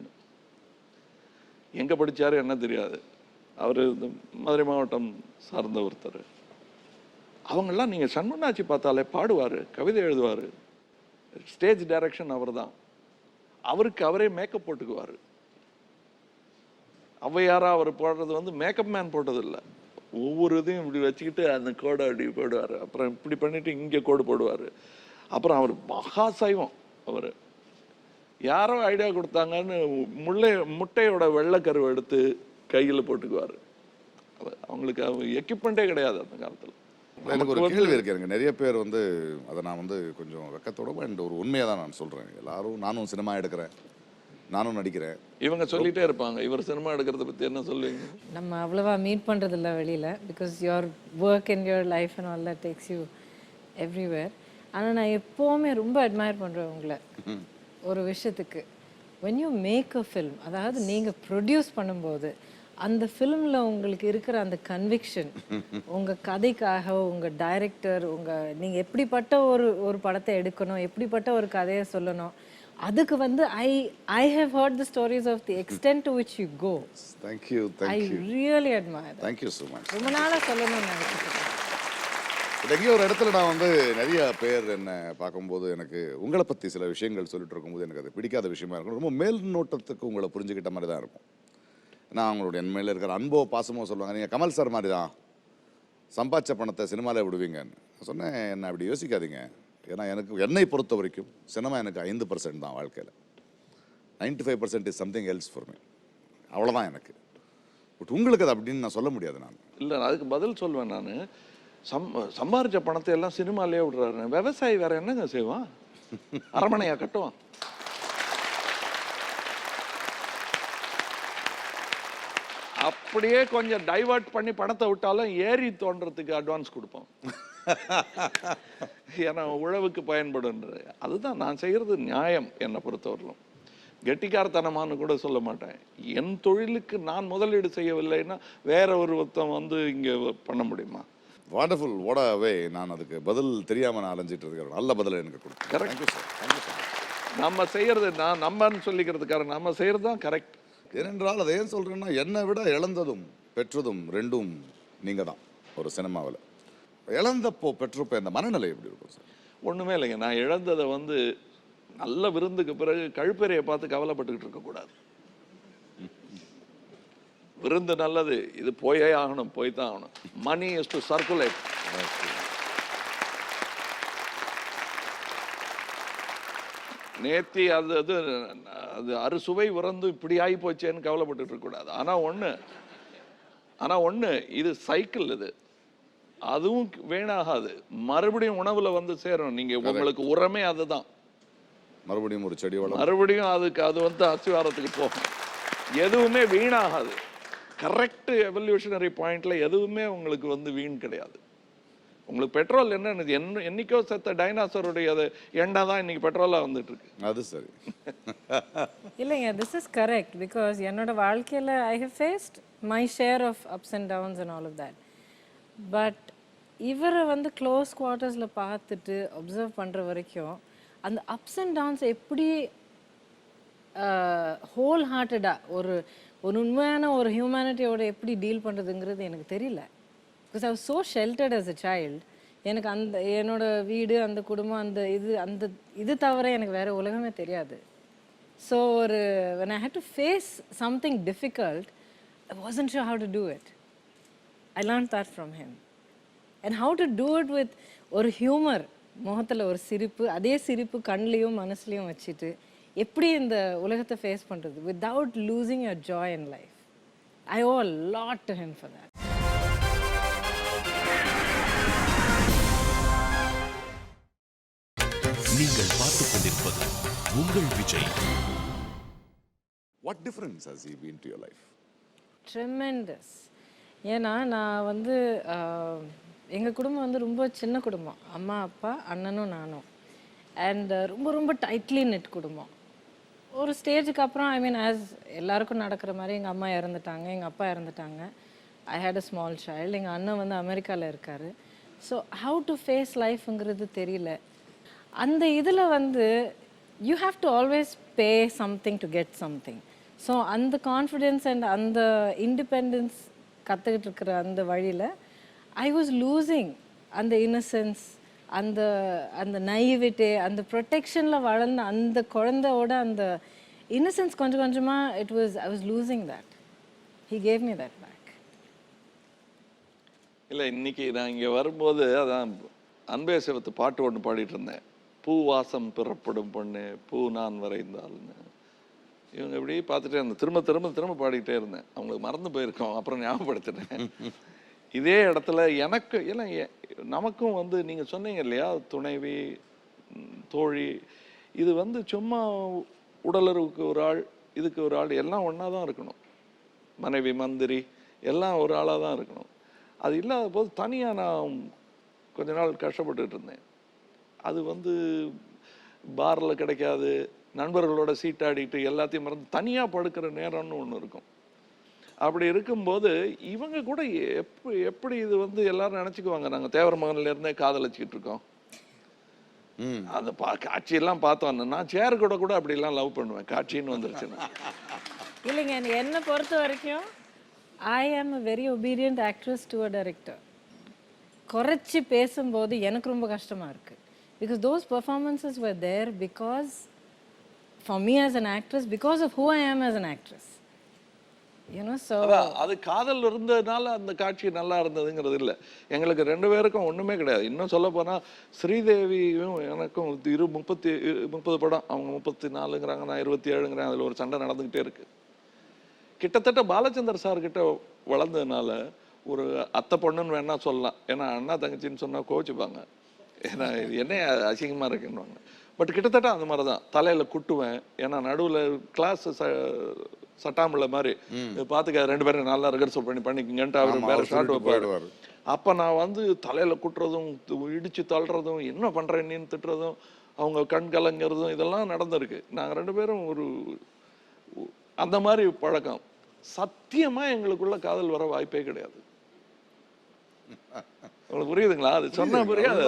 [SPEAKER 4] எங்க படிச்சாரு என்ன தெரியாது, அவரு மதுரை மாவட்டம் சார்ந்த ஒருத்தர். அவங்கெல்லாம் நீங்க சண்முனாச்சி பார்த்தாலே பாடுவாரு, கவிதை எழுதுவாரு, ஸ்டேஜ் டைரக்ஷன் அவர் தான். அவருக்கு அவரே மேக்கப் போட்டுக்குவாரு. ஔவையாரா அவர் போடுறது வந்து மேக்கப் மேன் போட்டது இல்லை, ஒவ்வொரு இதையும் இப்படி வச்சுக்கிட்டு அந்த கோடை அப்படி போடுவார், அப்புறம் இப்படி பண்ணிட்டு இங்கே கோடு போடுவார். அப்புறம் அவர் மகா சைவம். அவர் யாரோ ஐடியா கொடுத்தாங்கன்னு முட்டையோட வெள்ளைக்கருவை எடுத்து கையில் போட்டுக்குவார். அவங்களுக்கு எக்யூப்மெண்ட்டே கிடையாது அந்த காலத்தில்.
[SPEAKER 2] எனக்கு ஒரு கேள்வி இருக்கு. எனக்கு நிறைய பேர் வந்து அதை நான் வந்து கொஞ்சம் வெக்கத்தோட அண்ட் ஒரு உண்மையாக தான் நான் சொல்கிறேன். எல்லாரும் நானும் சினிமா எடுக்கிறேன், நானும் நடிக்கிறேன்,
[SPEAKER 4] இவங்க சொல்லிட்டே இருப்பாங்க இவர் சினிமா எடுக்கிறத பற்றி என்ன சொல்லுவீங்க?
[SPEAKER 3] நம்ம அவ்வளவா மீட் பண்ணுறதில்ல வெளியில், because your work and your life and all that takes you everywhere. ஆனால் நான் எப்போவுமே ரொம்ப அட்மையர் பண்ணுறேன் உங்களை ஒரு விஷயத்துக்கு. when you make a film, அதாவது நீங்கள் ப்ரொடியூஸ் பண்ணும்போது அந்த ஃபிலிமில் உங்களுக்கு இருக்கிற அந்த கன்விக்ஷன், உங்கள் கதைக்காக உங்கள் டைரக்டர் நீங்கள் எப்படிப்பட்ட ஒரு படத்தை எடுக்கணும், எப்படிப்பட்ட ஒரு கதையை சொல்லணும், அதுக்கு வந்து I have heard the stories of the extent to which you go.
[SPEAKER 2] Thank you
[SPEAKER 3] I
[SPEAKER 2] thank you
[SPEAKER 3] really admire.
[SPEAKER 2] Thank you so much.
[SPEAKER 3] ரொம்ப நாளாக சொல்லணும்னு நினைச்சிட்டு
[SPEAKER 2] எங்கேயோ ஒரு இடத்துல நான் வந்து நிறைய பேர் என்னை பார்க்கும்போது எனக்கு உங்களை பற்றி சில விஷயங்கள் சொல்லிட்டு இருக்கும்போது எனக்கு அது பிடிக்காத விஷயமா இருக்கும். ரொம்ப மேல் நோட்டத்துக்கு உங்களை புரிஞ்சுக்கிட்ட மாதிரி தான் இருக்கும். நான் அவங்களுடைய என் மேலே இருக்கிற அன்போ பாசமோ சொல்லுவாங்க, நீங்கள் கமல் சார் மாதிரி தான் சம்பாதிச்ச பணத்தை சினிமாவில் விடுவீங்கன்னு சொன்னேன். என்ன அப்படி யோசிக்காதீங்க. ஏன்னா என்னை பொறுத்த வரைக்கும் சினிமா எனக்கு 5% தான் வாழ்க்கையில். 95% is something else for me. அவ்வளோதான் எனக்கு. பட் உங்களுக்கு அது அப்படின்னு நான் சொல்ல முடியாது. நான்
[SPEAKER 4] இல்லை, அதுக்கு பதில் சொல்வேன். நான் சம்பாரிச்ச பணத்தை எல்லாம் சினிமாலேயே விடுறாரு. விவசாயி வேற என்னங்க செய்வான்? அரமனையா கட்டுவான்? அப்படியே கொஞ்சம் டைவர்ட் பண்ணி பணத்தை விட்டாலும் ஏரி தோன்றதுக்கு அட்வான்ஸ் கொடுப்போம். ஏன்னா உழவுக்கு பயன்படுன்றது. அதுதான் நான் செய்கிறது நியாயம். என்னை பொறுத்தவரையிலும் கெட்டிக்காரத்தனமானு கூட சொல்ல மாட்டேன். என் தொழிலுக்கு நான் முதலீடு செய்யவில்லைன்னா வேற ஒருத்தன் வந்து இங்கே பண்ண முடியுமா?
[SPEAKER 2] வாண்டர்ஃபுல். வாட் அ வே. நான் அதுக்கு பதில் தெரியாமல் நான் அலைஞ்சிட்டு இருக்கிறேன். நல்ல பதில் எனக்கு கொடுத்து.
[SPEAKER 4] Correct.
[SPEAKER 2] Thank you sir. Thank you sir.
[SPEAKER 4] நம்ம செய்யறது நம்மன்னு சொல்லிக்கிறதுக்கார நம்ம செய்யறது தான் கரெக்ட்.
[SPEAKER 2] ஏனென்றால் அதை ஏன் சொல்கிறேன்னா, என்னை விட இழந்ததும் பெற்றதும் ரெண்டும் நீங்கள் தான் ஒரு சினிமாவில். இழந்தப்போ பெற்றப்போ இந்த மனநிலை எப்படி இருக்கும் சார்?
[SPEAKER 4] ஒன்றுமே இல்லைங்க. நான் இழந்ததை வந்து நல்ல விருந்துக்கு பிறகு கழுப்பறையை பார்த்து கவலைப்பட்டுக்கிட்டு இருக்கக்கூடாது. விருந்து நல்லது, இது போயே ஆகணும், போய் தான் ஆகணும். Money is to circulate. நேத்தி அது அறுசுவை உறந்து இப்படி ஆகி போச்சேன்னு கவலைப்பட்டு இருக்கக்கூடாது. ஆனா ஒண்ணு இது சைக்கிள். இது அதுவும் வீணாகாது. மறுபடியும் உணவுல வந்து சேரும். நீங்க உங்களுக்கு உரமே அதுதான்.
[SPEAKER 2] மறுபடியும் ஒரு செடி வளரும்.
[SPEAKER 4] மறுபடியும் அது வந்து அஸ்திவாரத்துக்கு போகும். எதுவுமே வீணாகாது. கரெக்ட் எவல்யூஷனரி பாயிண்ட்ல எதுவுமே உங்களுக்கு வந்து வீண் கிடையாது. உங்களுக்கு பெட்ரோல் என்னைக்கோ செத்த டைனாசருடைய எண்ணெய் தான் இன்னைக்கு பெட்ரோலா வந்துட்டு இருக்கு.
[SPEAKER 2] அது சரி.
[SPEAKER 3] இல்லைங்க, திஸ் இஸ் கரெக்ட். பிகாஸ் என்னோட வாழ்க்கையில் I have faced my share of ups and downs and all of that. But இவரை வந்து க்ளோஸ் குவார்ட்டர்ஸில் பார்த்துட்டு அப்சர்வ் பண்ணுற வரைக்கும் அந்த அப்ஸ் அண்ட் டவுன்ஸ் எப்படி ஹோல் ஹார்ட்டடாக ஒரு உண்மையான ஒரு ஹியூமனிட்டியோட எப்படி டீல் பண்ணுறதுங்கிறது எனக்கு தெரியல. Because I was so sheltered as a child. எனக்கு என்னோட வீடு, அந்த குடும்பம், இது தவிர எனக்கு வேறு உலகமே தெரியாது. So when I had to face something difficult, I wasn't sure how to do it. I learned that from him. And how to do it with ஒரு ஹியூமர், முகத்தில் ஒரு சிரிப்பு, அதே சிரிப்பு கண்லேயும் மனசுலையும் வச்சுட்டு எப்படி இந்த உலகத்தை ஃபேஸ் பண்ணுறது without losing your joy in life. I owe a lot to him for that.
[SPEAKER 1] நீங்கள் பார்த்துக் கொண்டிருப்பது உங்கள் Vijay.
[SPEAKER 2] What difference has he been to your life?
[SPEAKER 3] Tremendous. ஏன்னா நான் வந்து எங்கள் குடும்பம் வந்து ரொம்ப சின்ன குடும்பம். அம்மா, அப்பா, அண்ணனும் நானும். அண்ட் ரொம்ப ரொம்ப டைட்லி நெட் குடும்பம். ஒரு ஸ்டேஜுக்கு அப்புறம் ஆஸ் எல்லாருக்கும் நடக்கிற மாதிரி எங்கள் அம்மா இறந்துட்டாங்க, எங்கள் அப்பா இறந்துட்டாங்க. ஐ ஹேட் அ ஸ்மால் சைல்டு. எங்கள் அண்ணன் வந்து அமெரிக்காவில் இருக்கார். ஸோ ஹவு டு ஃபேஸ் லைஃப்ங்கிறது தெரியல. அந்த இதில் வந்து you have to always pay something to get something. So அந்த கான்ஃபிடென்ஸ் அண்ட் அந்த இண்டிபெண்டன்ஸ் கற்றுக்கிட்டு இருக்கிற அந்த வழியில் ஐ வாஸ் லூசிங் அந்த இன்னசென்ஸ், அந்த நைவிட்டி, அந்த ப்ரொடெக்ஷனில் வளர்ந்த அந்த குழந்தையோட அந்த இன்னசென்ஸ் கொஞ்சம் கொஞ்சமாக I was losing that. He gave me that back.
[SPEAKER 4] இல்லை, இன்னைக்கு நான் இங்கே வரும்போது அதான் அன்பே சிவத்து பாட்டு ஒன்று பாடிட்டு இருந்தேன். பூவாசம் பிறப்படும் பொண்ணு பூ நான் வரைந்தாள்னு. இவங்க இப்படி பார்த்துட்டே இருந்தேன். திரும்ப திரும்ப திரும்ப பாடிக்கிட்டே இருந்தேன். அவங்களுக்கு மறந்து போயிருக்கோம். அப்புறம் ஞாபகப்படுத்தினேன். இதே இடத்துல எனக்கு எல்லாம் நமக்கும் வந்து நீங்கள் சொன்னீங்க இல்லையா, துணைவி, தோழி, இது வந்து சும்மா உடலுறவுக்கு ஒரு ஆள், இதுக்கு ஒரு ஆள், எல்லாம் ஒன்றா தான் இருக்கணும். மனைவி, மந்திரி எல்லாம் ஒரு ஆளாக தான் இருக்கணும். அது இல்லாத போது தனியாக நான் கொஞ்ச நாள் கஷ்டப்பட்டுட்டு இருந்தேன். அது வந்து பாரில் கிடைக்காது. நண்பர்களோட சீட்டாடிட்டு எல்லாத்தையும் மறந்து தனியாக படுக்கிற நேரம்னு ஒன்று இருக்கும். அப்படி இருக்கும்போது இவங்க கூட எப்படி இது வந்து எல்லாரும் நினைச்சுக்குவாங்க நாங்க தேவர் மகன்ல இருந்தே காதலிச்சுக்கிட்டு இருக்கோம். அந்த காட்சியெல்லாம் பார்த்தோம். நான் சேர் கூட அப்படிலாம் லவ் பண்ணுவேன் காட்சின்னு வந்துருச்சுன்னா.
[SPEAKER 3] இல்லைங்க, என்னை பொறுத்த வரைக்கும் I am a very obedient actress to a director. குறைச்சி பேசும்போது எனக்கு ரொம்ப கஷ்டமாக இருக்குது. Because those performances were there because for me as an actress, because of who I am as an actress. So
[SPEAKER 4] அது காதல் இருந்ததுனால அந்த காட்சி நல்லா இருந்ததுங்கிறது இல்லை. எங்களுக்கு 2 பேருக்கும் ஒன்றுமே கிடையாது. இன்னும் சொல்ல போனால் ஸ்ரீதேவியும் எனக்கும் 30 படம், அவங்க 34ங்கிறாங்க, நான் 27ங்கிறேன். அதில் ஒரு சண்டை நடந்துக்கிட்டே இருக்கு. கிட்டத்தட்ட பாலச்சந்தர் சார்கிட்ட வளர்ந்ததுனால ஒரு அத்தை பொண்ணுன்னு வேணா சொல்லலாம். ஏன்னா அண்ணா தங்கச்சின்னு சொன்னால் கோவிச்சுப்பாங்க, ஏன்னா என்ன அசிங்கமாக இருக்குன்னுவாங்க. பட் கிட்டத்தட்ட அந்த மாதிரி தான். தலையில் குட்டுவேன், ஏன்னா நடுவில் கிளாஸ் சட்டாம்புள்ள மாதிரி பார்த்துக்க 2 பேரும் நல்லா ரிகர்சல் பண்ணிக்கிங்கன்ட்டு அவர் வேற ஷார்ட் வைப்பாரு. அப்போ நான் வந்து தலையில் குட்டுறதும் இடித்து தள்ளுறதும் என்ன பண்ணுறேன்னு திட்டுறதும் அவங்க கண் கலங்கிறதும் இதெல்லாம் நடந்திருக்கு. நாங்கள் 2 பேரும் ஒரு அந்த மாதிரி பழக்கம். சத்தியமாக எங்களுக்குள்ள காதல் வர வாய்ப்பே கிடையாது. உங்களுக்கு புரியுதுங்களா? அது சொன்னா புரியாது,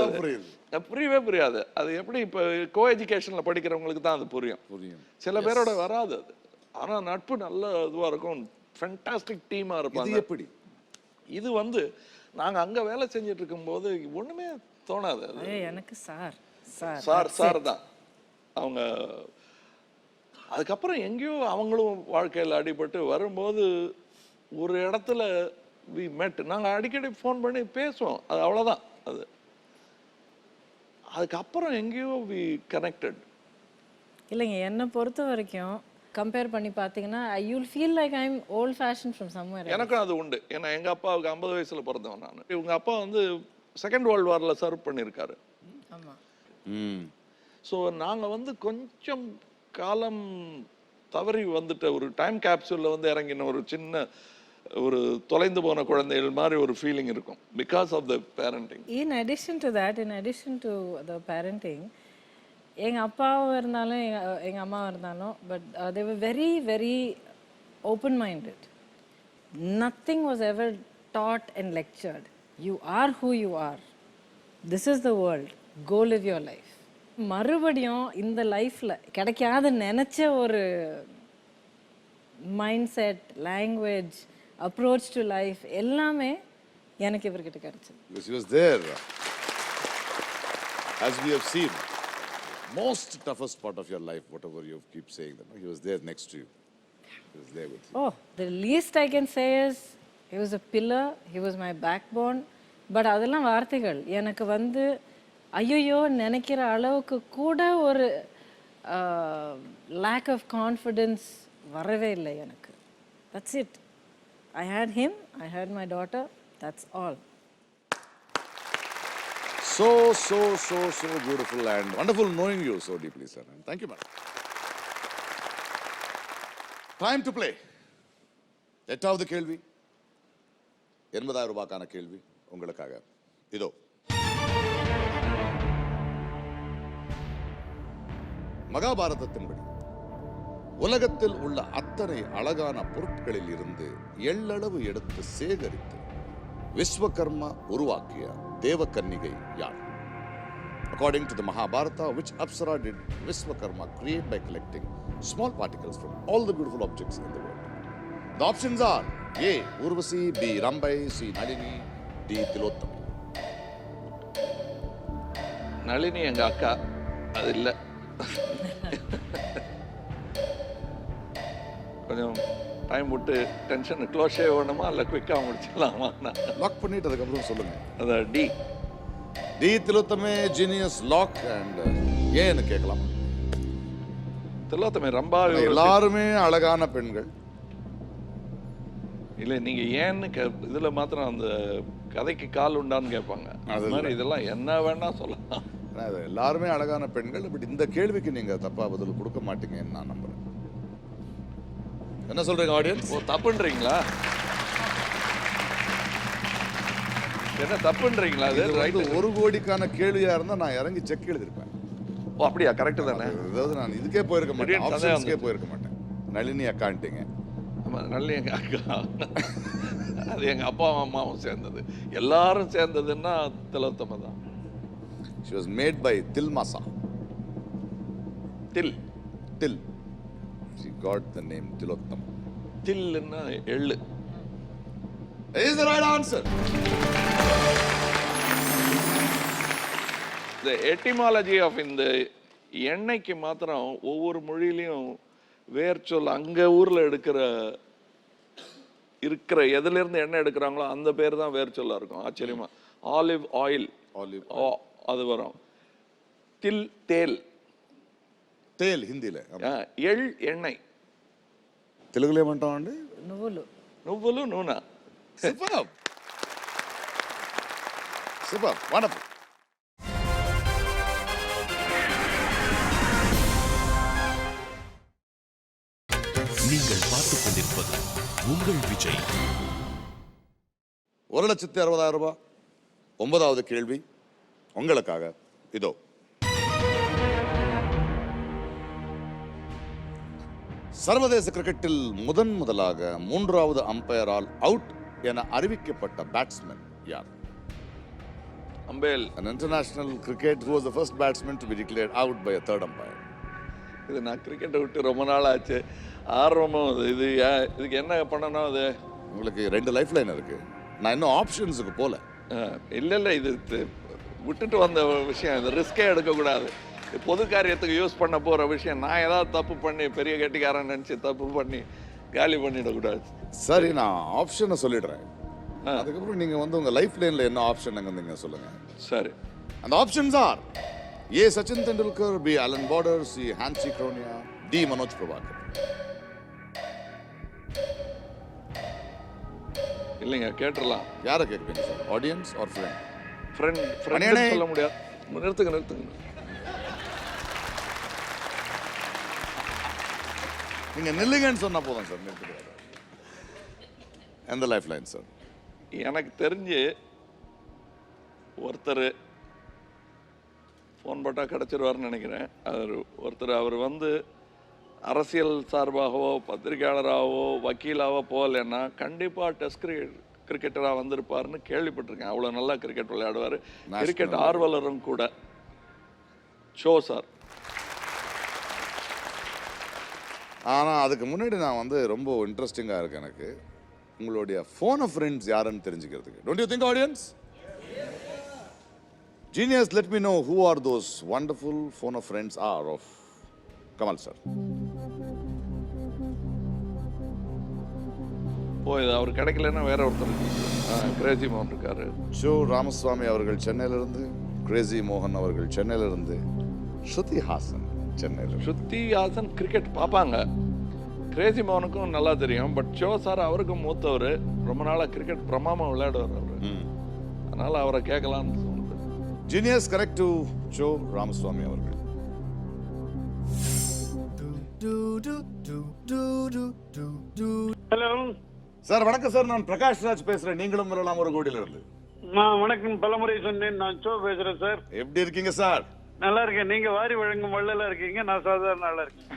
[SPEAKER 4] புரியவே புரியாது. அது எப்படி இப்போ கோ எஜுகேஷன்ல படிக்கிறவங்களுக்கு தான் அது புரியும். சில பேரோட வராது அது. ஆனா நட்பு நல்ல இதுவா இருக்கும், ஃபேண்டாஸ்டிக் டீமா இருப்பாங்க. எப்படி இது வந்து நாங்க அங்க வேலை செஞ்சுட்டு இருக்கும்போது ஒண்ணுமே தோணாது.
[SPEAKER 3] எனக்கு
[SPEAKER 4] சார் தான் அவங்க. அதுக்கப்புறம் எங்கேயோ அவங்களும் வாழ்க்கையில் அடிபட்டு வரும்போது ஒரு இடத்துல வி மெட். நாங்கள் அடிக்கடி ஃபோன் பண்ணி பேசுவோம், அது அவ்வளோதான். அதுக்கப்புறம் எங்கேயோ வி கனெக்டட்.
[SPEAKER 3] இல்லைங்க, என்னை பொறுத்த வரைக்கும் கம்பேர் பண்ணி பார்த்தீங்கன்னா you'll feel like I am volt fashion from somewhere.
[SPEAKER 4] எனக்கும் அது உண்டு. ஏன்னா எங்கள் அப்பாவுக்கு 50 வயசுல பிறந்தவன் நான். இவங்க அப்பா வந்து செகண்ட் வேர்ல்டு வாரில் சர்வ் பண்ணியிருக்காரு.
[SPEAKER 3] ஆமாம்.
[SPEAKER 4] ஸோ நாங்கள் வந்து கொஞ்சம் காலம் தவறி வந்துட்ட ஒரு டைம் கேப்சூலில் வந்து இறங்கின ஒரு சின்ன ஒரு தொலைந்து போன குழந்தைகள் மாதிரி ஒரு ஃபீலிங் இருக்கும் because of the parenting.
[SPEAKER 3] In addition to the parenting, எங்கள் அப்பாவும் இருந்தாலும் எங்கள் அம்மாவும் இருந்தாலும், but they were very very open minded. Nothing was ever taught and lectured. You are who you are, this is the world, go live your life. மறுபடியும் இந்த லைஃப்பில் கிடைக்காத நினச்ச ஒரு mindset, language, approach to life எல்லாமே எனக்கு இவர்கிட்ட கிடைச்சது.
[SPEAKER 2] Because he was there. As we have seen, most toughest part of your life, whatever you keep saying, that he was there next to you. He was there with you.
[SPEAKER 3] Oh, the least I can say is he was a pillar, he was my backbone. But அதெல்லாம் வார்த்தைகள். எனக்கு வந்து ஐயோ நினைக்கிற அளவுக்கு கூட ஒரு lack of confidence வரவே இல்லை எனக்கு. That's it. I had him, I had my daughter, that's all.
[SPEAKER 2] So beautiful and wonderful knowing you so deeply, sir. And thank you, madam. Time to play. 8வது கேள்வி, 80,000 ரூபாய்க்கான கேள்வி உங்களுக்காக இதோ. மகாபாரதத்தின்படி உலகத்தில் உள்ள அத்தனை அழகான பொருட்களில் இருந்து எள்ளளவு எடுத்து சேகரித்து விஸ்வகர்மா உருவாக்கிய தேவகன்னிகை யார்? According to the Mahabharata, which Apsara did Vishwakarma create by collecting small particles from all the beautiful objects in the world? The options are A. Urvasi, B. Rambai, C. Nalini, D. Tilottama.
[SPEAKER 4] Nalini எங்க அக்கா, அது இல்லை. கொஞ்சம் time விட்டு tension க்ளோஸே வேணுமா இல்லை குயிக்காக முடிச்சிடலாமா?
[SPEAKER 2] Lock பண்ணிட்டு அதுக்கப்புறம் சொல்லுங்க.
[SPEAKER 4] அதான் டி.
[SPEAKER 2] டி திலோத்தமே ஜீனியஸ் லாக். அண்ட் ஏன்னு கேட்கலாம்.
[SPEAKER 4] திலோத்தமே ரம்பா
[SPEAKER 2] எல்லாருமே அழகான பெண்கள்.
[SPEAKER 4] இல்லை நீங்க ஏன்னு இதுல மாத்திரம் அந்த கதைக்கு கால் உண்டான்னு கேட்பாங்க. அது மாதிரி இதெல்லாம் என்ன வேணா சொல்லலாம்.
[SPEAKER 2] எல்லாருமே அழகான பெண்கள். பட் இந்த கேள்விக்கு நீங்க தப்பா பதில் கொடுக்க மாட்டீங்கன்னு நான் நம்புறேன். என்ன சொல்றீங்க ஆடியன்ஸ்?
[SPEAKER 4] ஓ, தப்புன்றீங்களா? என்ன தப்புன்றீங்களா? அது ரைட்.
[SPEAKER 2] 1 கோடிக்கான கேள்வியா இருந்தா நான் இறங்கி செக் எழுதிருப்பேன்.
[SPEAKER 4] ஓ அப்படியா? கரெக்ட் தானே.
[SPEAKER 2] அதாவது நான் இதுக்கே போயிருக்க மாட்டேன், ஆப்ஷன்ஸ்க்கே போயிருக்க மாட்டேன். நளினி அக்கான்ட்டீங்க,
[SPEAKER 4] நல்ல எங்க அக்கா, அது எங்க அப்பாவும் அம்மாவும் சேர்ந்தது. எல்லாரும் சேர்ந்ததுன்னா திலோத்தம தான்.
[SPEAKER 2] She was made by Tilmasa.
[SPEAKER 4] தில்
[SPEAKER 2] Till. She got the name Tilottama.
[SPEAKER 4] தில்லுன்னா எள்ளு.
[SPEAKER 2] Is the right answer.
[SPEAKER 4] The etymology of இந்த எண்ணெய்க்கு மாத்திரம் ஒவ்வொரு மொழியிலையும் வேர் சொல் அங்க ஊர்ல இருக்கிற எதுல இருந்து எண்ணெய் எடுக்கிறாங்களோ அந்த பேர் தான் வேர் சொல்லா இருக்கும். ஆச்சரியமா ஆலிவ் ஆயில் அது வரும். தில் தேல்
[SPEAKER 2] Tail Hindile.
[SPEAKER 4] எள் எண்ணெய்.
[SPEAKER 2] తెలుగులో ఏమంటామండి?
[SPEAKER 3] నువ్వులు.
[SPEAKER 4] నువ్వులు నూనె.
[SPEAKER 2] Superb. Superb. Wonderful.
[SPEAKER 1] நீங்கள் பார்த்துக் கொண்டிருப்பது உங்கள் விஜய்.
[SPEAKER 2] 1,60,000 ரூபாய். 9வது கேள்வி உங்களுக்காக இதோ. சர்வதேச கிரிக்கெட்டில் முதலாக 3வது அம்பையரால் அவுட் என அறிவிக்கப்பட்ட பேட்ஸ்மேன் யார்?
[SPEAKER 4] அம்பேல்.
[SPEAKER 2] An international cricket who was the first batsman to be declared out by a third umpire.
[SPEAKER 4] இது நான் கிரிக்கெட்டை விட்டு ரொம்ப நாள் ஆச்சு. ஆர்வமும் இதுக்கு என்ன பண்ணணும்? அது
[SPEAKER 2] உங்களுக்கு 2 லைஃப் லைன் இருக்கு. நான் இன்னும் ஆப்ஷன்ஸுக்கு போல.
[SPEAKER 4] இல்லை இது விட்டுட்டு வந்த விஷயம். இது ரிஸ்கே எடுக்கக்கூடாது. பொது காரியத்துக்கு யூஸ் பண்ண போகிற விஷயம். நான் ஏதாவது தப்பு பண்ணி பெரிய கெட்டிக்காரன் நினச்சி தப்பு பண்ணி காலி பண்ணிடக்கூடாது.
[SPEAKER 2] சரி, நான் ஆப்ஷனை சொல்லிடுறேன். அதுக்கப்புறம் நீங்கள் உங்கள் லைஃப் லைனில் என்ன ஆப்ஷன் நீங்கள் சொல்லுங்கள்.
[SPEAKER 4] சரி.
[SPEAKER 2] அந்த options are A Sachin Tendulkar, B Allan Border, C Hansie Cronje, D Manoj Prabhakar.
[SPEAKER 4] இல்லைங்க, கேட்டுடலாம்.
[SPEAKER 2] யாரை கேட்குறீங்க sir? Audience or friend?
[SPEAKER 4] Friend சொல்ல முடியாது. நிறுத்துங்க.
[SPEAKER 2] நீங்க நில்லுங்கன்னு சொன்னா போதும் சார். நிறுத்துக்கிறாரு. எந்த லைஃப் லைன் சார்?
[SPEAKER 4] எனக்கு தெரிஞ்சு ஒருத்தர் ஃபோன் போட்டால் கிடச்சிருவார்னு நினைக்கிறேன். அவர் வந்து அரசியல் சார்பாகவோ பத்திரிகையாளராகவோ வக்கீலாகவோ போகலைன்னா கண்டிப்பாக டெஸ்ட் கிரிக்கெட்டராக வந்திருப்பார்னு கேள்விப்பட்டிருக்கேன். அவ்வளோ நல்லா கிரிக்கெட் விளையாடுவார். கிரிக்கெட் ஆர்வலரும் கூட. Show sir.
[SPEAKER 2] ஆனால் அதுக்கு முன்னாடி நான் வந்து ரொம்ப இன்ட்ரெஸ்டிங்காக இருக்கு எனக்கு உங்களுடைய ஃபோன் ஆஃப் ஃப்ரெண்ட்ஸ் யாருன்னு தெரிஞ்சுக்கிறதுக்கு. Don't you think audience? Genius, let me know who are those wonderful phone of friends are of Kamal sir.
[SPEAKER 4] இது அவர் கிடைக்கலன்னா வேற ஒருத்தர் கிரேசி மோகன் இருக்காரு.
[SPEAKER 2] ஷோ ராமசுவாமி அவர்கள் சென்னையிலிருந்து, கிரேசி மோகன் அவர்கள் சென்னையிலிருந்து, ஸ்ருதி ஹாசன் சென்னையில்.
[SPEAKER 4] ஸ்ருதி ஹாசன் கிரிக்கெட் பார்ப்பாங்க. கிரேசி மோகனுக்கும் நல்லா தெரியும். பட் ஷோ சார் அவருக்கும் மூத்தவர். ரொம்ப நாளாக கிரிக்கெட் பிரமாமா விளையாடுவார் அவர். அதனால அவரை கேட்கலான்னு சொன்னது.
[SPEAKER 2] Genius correct to show Ramaswamy அவர்கள்.
[SPEAKER 5] ஹலோ
[SPEAKER 2] சார், வணக்கம் சார். நான் பிரகாஷ் ராஜ் பேசுறேன். நீங்களும் வரலாம் ஒரு கோடியிலிருந்து.
[SPEAKER 5] வணக்கம். பலமுறை சொன்னேன். நான் ஷோ பேசுறேன் சார்.
[SPEAKER 2] எப்படி இருக்கீங்க சார்?
[SPEAKER 5] நல்லா இருக்கேன். நீங்க வாரி வழங்கும் வள்ளலா இருக்கீங்க. நான் சாதாரண நல்லா இருக்கேன்.